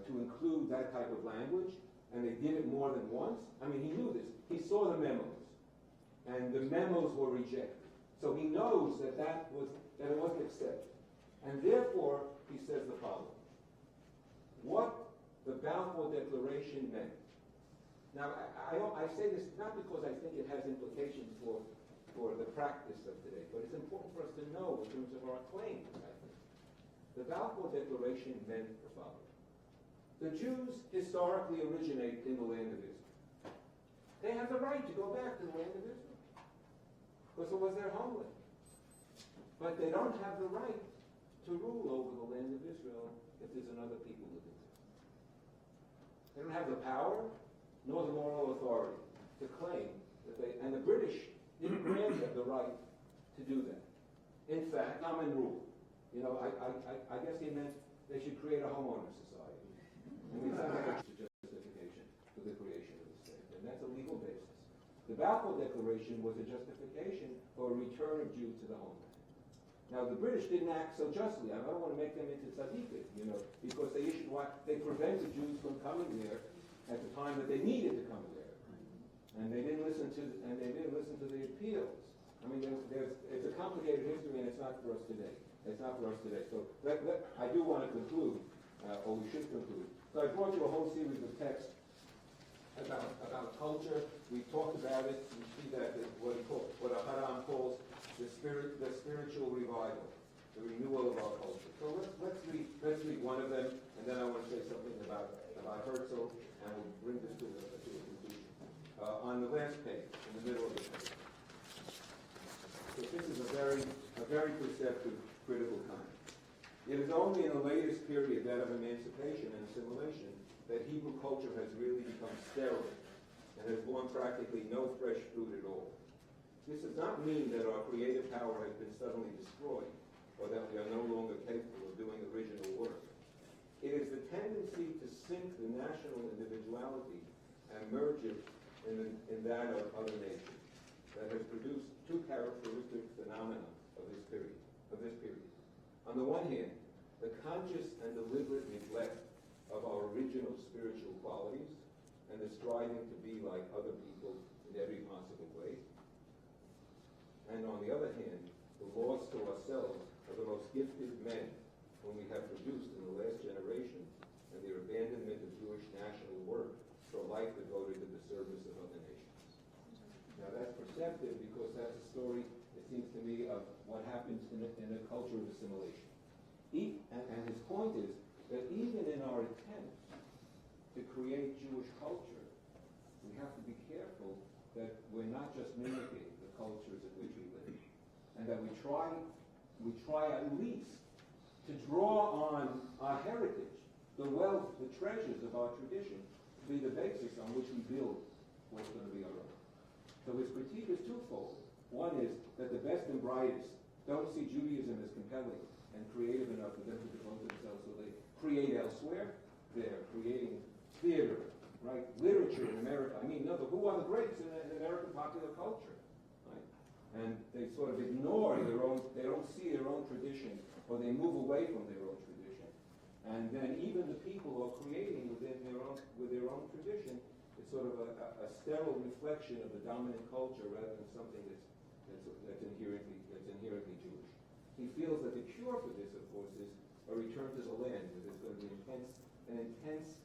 to include that type of language, and they did it more than once. I mean, he knew this. He saw the memos, and the memos were rejected. So he knows that it wasn't accepted. And therefore, he says the following: what the Balfour Declaration meant. Now, I say this not because I think it has implications for the practice of today, but it's important for us to know in terms of our claims, I think. The Balfour Declaration meant the following: the Jews historically originate in the land of Israel. They have the right to go back to the land of Israel because it was their homeland. But they don't have the right to rule over the land of Israel if there's another people living there. They don't have the power nor the moral authority to claim that and the British didn't grant them the right to do that. In fact, common rule. I guess he meant they should create a homeowner society. And we think that's a justification for the creation of the state, and that's a legal basis. The Balfour Declaration was a justification for a return of Jews to the homeland. Now, the British didn't act so justly. I don't want to make them into tzaddikim, because they prevented Jews from coming there at the time that they needed to come there, and they didn't listen to the appeals. I mean, it's a complicated history, and it's not for us today. So I do want to conclude, or we should conclude. So I brought you a whole series of texts about culture. We talked about it. We see that what Ahad Ha'am calls the spiritual revival, the renewal of our culture. So let's read one of them, and then I want to say something about Herzl, and we'll bring this to a conclusion. On the last page, in the middle of the page. So this is a very perceptive, critical time. It is only in the latest period, that of emancipation and assimilation, that Hebrew culture has really become sterile and has borne practically no fresh fruit at all. This does not mean that our creative power has been suddenly destroyed, or that we are no longer capable of doing original work. It is the tendency to sink the national individuality and merge it in that of other nations that has produced two characteristic phenomena of this period. On the one hand, the conscious and deliberate neglect of our original spiritual qualities and the striving to be like other people in every possible way. And on the other hand, the loss to ourselves of the most gifted men whom we have produced in the last generation, and their abandonment of Jewish national work for a life devoted to the service of other nations. Now that's perceptive because that's a story, it seems to me, of what happens in a culture of assimilation. And his point is that even in our attempt to create Jewish culture, we have to be careful that we're not just mimicking the cultures in which we live, and that we try at least to draw on our heritage, the wealth, the treasures of our tradition, to be the basis on which we build what's going to be our own. So his critique is twofold. One is that the best and brightest don't see Judaism as compelling and creative enough for them to devote themselves, so they create elsewhere. They're creating theater, right? Literature in America. I mean, who are the greats in American popular culture, right? And they sort of ignore their own, they don't see their own tradition, or they move away from their own tradition. And then even the people who are creating with their own tradition, it's sort of a sterile reflection of the dominant culture rather than something that's inherently Jewish. He feels that the cure for this, of course, is a return to the land, where there's going to be an intense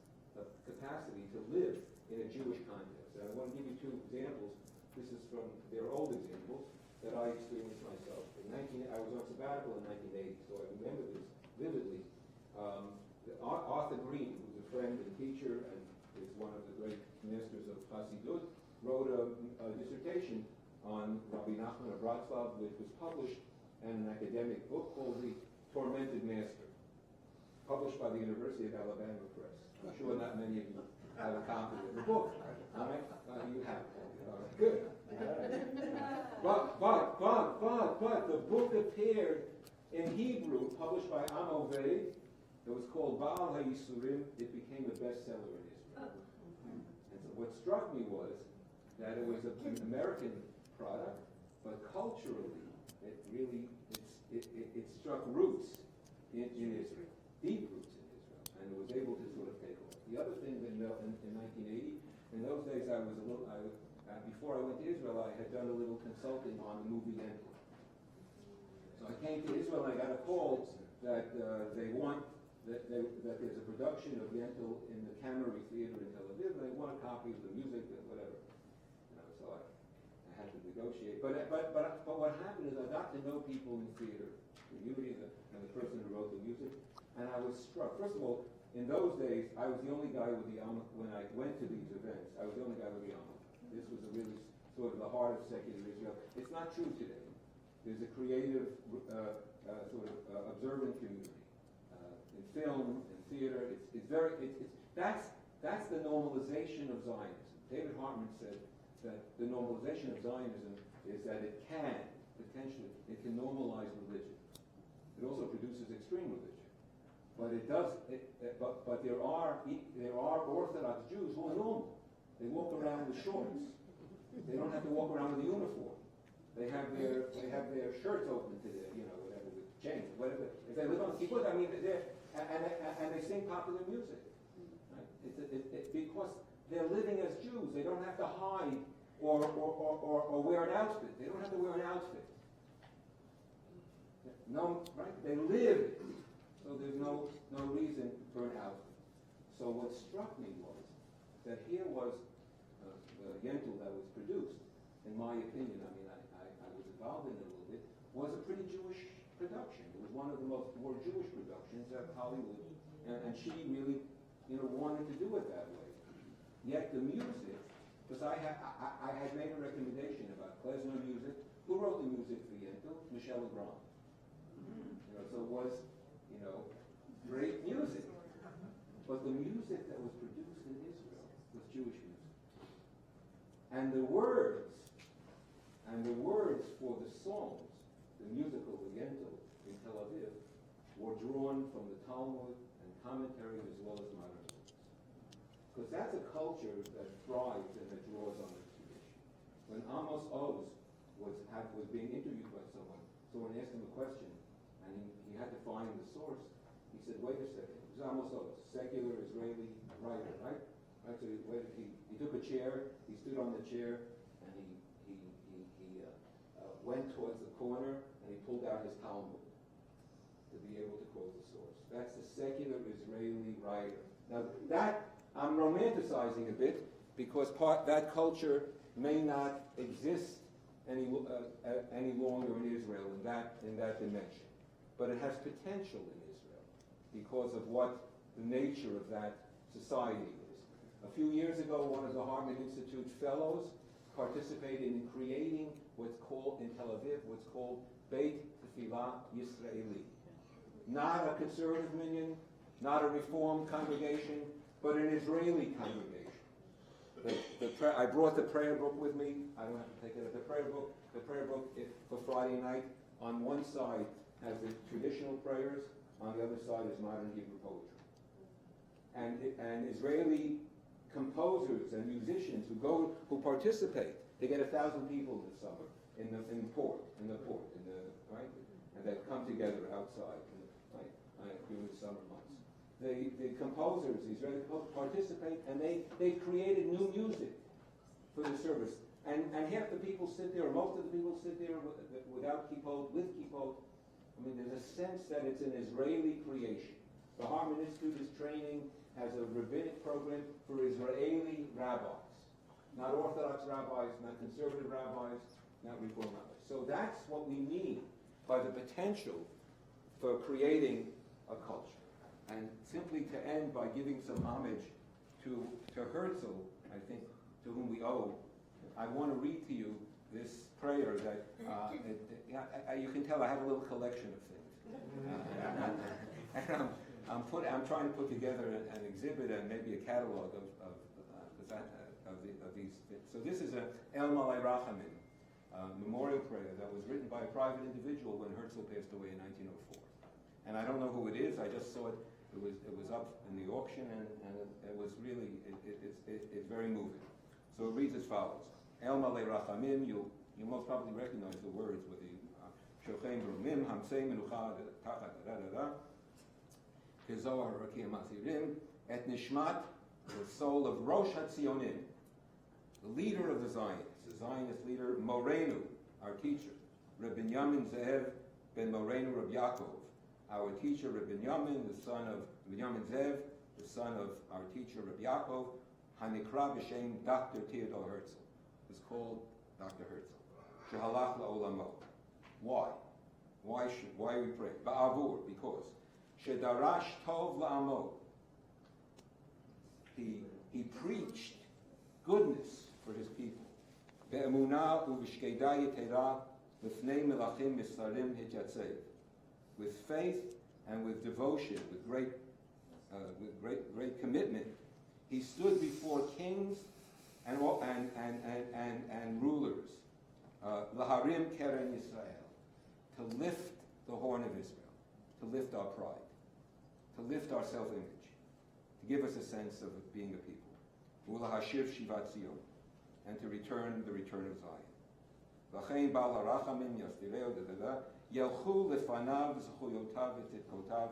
capacity to live in a Jewish context. And I want to give you two examples. This is from their old examples that I experienced myself. I was on sabbatical in 1980, so I remember this vividly. Arthur Green, who's a friend and teacher and is one of the great masters of Hasidut, wrote a dissertation on Rabbi Nachman of Bratslav, which was published in an academic book called The Tormented Master, published by the University of Alabama Press. I'm sure not many of you have a copy of the book. All right? You have. All right. Good. But the book appeared in Hebrew, published by Amovei. It was called Baal HaYisurim. It became a bestseller in Israel. And so what struck me was that it was an American product, but culturally, it struck roots in Israel, deep roots in Israel, and it was able to sort of take off. The other thing that in 1980, in those days before I went to Israel, I had done a little consulting on the movie Yentl. So I came to Israel and I got a call that they want that there's a production of Yentl in the Kamari Theater in Tel Aviv, and they want a copy of the music and whatever. So I had to negotiate. But what happened is I got to know people in theater, the community and the person who wrote the music, and I was struck. First of all, in those days, I was the only guy with the yarmulke. When I went to these events, I was the only guy with the yarmulke. This was a really sort of the heart of secular Israel. It's not true today. There's a creative, observant community in film, in theater. That's the normalization of Zionism. David Hartman said that the normalization of Zionism is that it can normalize religion. It also produces extreme religion. But it does. But there are Orthodox Jews who are normal. They walk around with shorts. They don't have to walk around with a uniform. They have their shirts open to their, whatever, with chains, whatever. If they live on the kibbutz, I mean, and they sing popular music. Right? Because they're living as Jews. They don't have to hide or wear an outfit. They don't have to wear an outfit. No, right? They live, so there's no reason for an outfit. So what struck me was that here was the Yentl that was produced, in my opinion, I mean, I was involved in it a little bit, was a pretty Jewish production. It was one of the more Jewish productions at Hollywood, and she really, wanted to do it that way. Yet the music, because I had made a recommendation about klezmer music. Who wrote the music for Yentl? Michel Legrand. So it was, great music. But the music that was produced in Israel was Jewish music. And the words for the songs, the musical, the Yentl in Tel Aviv, were drawn from the Talmud and commentaries as well as modern books. Because that's a culture that thrives and that draws on its tradition. When Amos Oz was being interviewed by someone asked him a question, and he had to find the source. He said, wait a second, it was Amos Oz, secular Israeli writer, right? So he took a chair, he stood on the chair, and he went towards the corner, and he pulled out his Talmud to be able to quote the source. That's the secular Israeli writer. Now that, I'm romanticizing a bit because that culture may not exist any longer in Israel in that dimension. But it has potential in Israel because of what the nature of that society is. A few years ago, one of the Harvard Institute's fellows participated in creating in Tel Aviv, what's called Beit Tefillah Yisraeli. Not a conservative minyan, not a reform congregation, but an Israeli congregation. I brought the prayer book with me. I don't have to take it as the prayer book. The prayer book for Friday night, on one side has the traditional prayers, on the other side is modern Hebrew poetry. And Israeli composers and musicians who participate, they get 1,000 people this summer in the port, right? And they come together outside, during the summer months. The composers, the Israeli composers, participate, and they've created new music for the service. And half the people sit there, or most of the people sit there without kippot, with kippot. I mean, there's a sense that it's an Israeli creation. The Harman Institute is training, has a rabbinic program for Israeli rabbis. Not Orthodox rabbis, not conservative rabbis, not Reform rabbis. So that's what we mean by the potential for creating a culture. And simply to end by giving some homage to Herzl, I think, to whom we owe, I want to read to you this prayer that, you can tell I have a little collection of things. And I'm trying to put together an exhibit and maybe a catalog of these things. So this is a El Malay Rachamim memorial prayer that was written by a private individual when Herzl passed away in 1904. And I don't know who it is. I just saw it. It was up in the auction, and it was really it's very moving. So it reads as follows: El Malay Rachamim. You most probably recognize the words with the Shochaim Brumim Hamsei Menucha Tachat Da Da Da Kezohar Rakim Masirim Et Nishmat, the soul of Rosh HaTzionim, the leader of the Zionists, the Zionist leader Morenu, our teacher, Rabbi Binyamin Zev ben Morenu Rabbi Yaakov, our teacher Rabbi Binyamin, the son of Binyamin Zev, the son of our teacher Rabbi Yaakov, Hanikra b'Shem Dr. Theodor Herzl, is called Dr. Herzl. Shehalach la'olamo. Why? Why we pray? Ba'avur, because Shedarash tov la'amo. He preached goodness for his people. Be'emunah u'v'shkedai yetera l'fnei melachim misarim hityatzeh. With faith and with devotion, with great commitment, he stood before kings and rulers, laharim keren Yisrael, to lift the horn of Israel, to lift our pride, to lift our self-image, to give us a sense of being a people, ulahashiv shivat zion, and to return the return of Zion. V'chein bal harachamim yastireo da. Yelchu lefanav zchuyotav v'titkotav.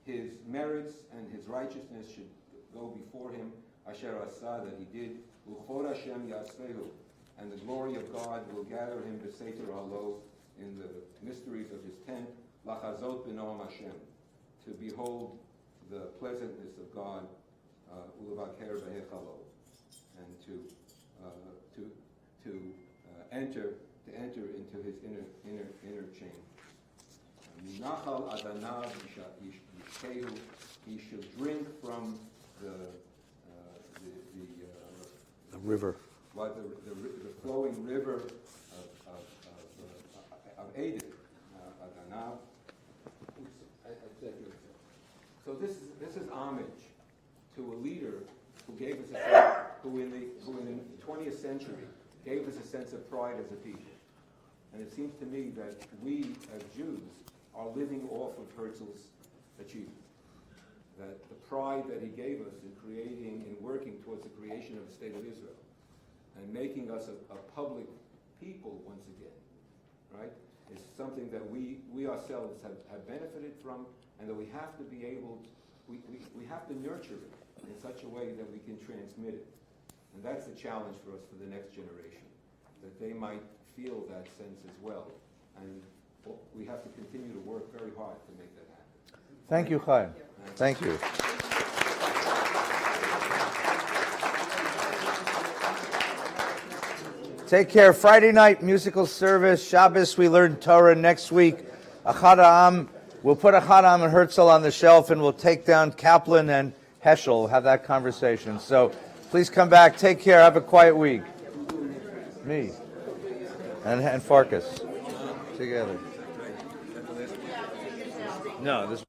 His merits and his righteousness should go before him. Asher asa, that he did. U'chor Hashem yasvehu, and the glory of God will gather him to Seiter Halo in the mysteries of his tent. Lachazot b'noam Hashem, to behold the pleasantness of God. U'levaker b'hechalo, and to enter into his inner chamber. Minachal adanav yishkehu, he should drink from the river, the flowing river of Eden. Adanav. So this is homage to a leader who gave us who in the 20th century gave us a sense of pride as a people. And it seems to me that we, as Jews, are living off of Herzl's achievement. That the pride that he gave us in creating and working towards the creation of the State of Israel and making us a public people once again, right, is something that we ourselves have benefited from, and that we have to be able, we have to nurture it in such a way that we can transmit it. And that's the challenge for us for the next generation, that they might feel that sense as well. And we have to continue to work very hard to make that happen. Thank you, Chaim. Thank you. Take care. Friday night, musical service. Shabbos, we learn Torah. Next week, Achad Ha'am. We'll put Achad Ha'am and Herzl on the shelf, and we'll take down Kaplan and Heschel. We'll have that conversation. So please come back. Take care. Have a quiet week. Me. And Farkas. Together. No, this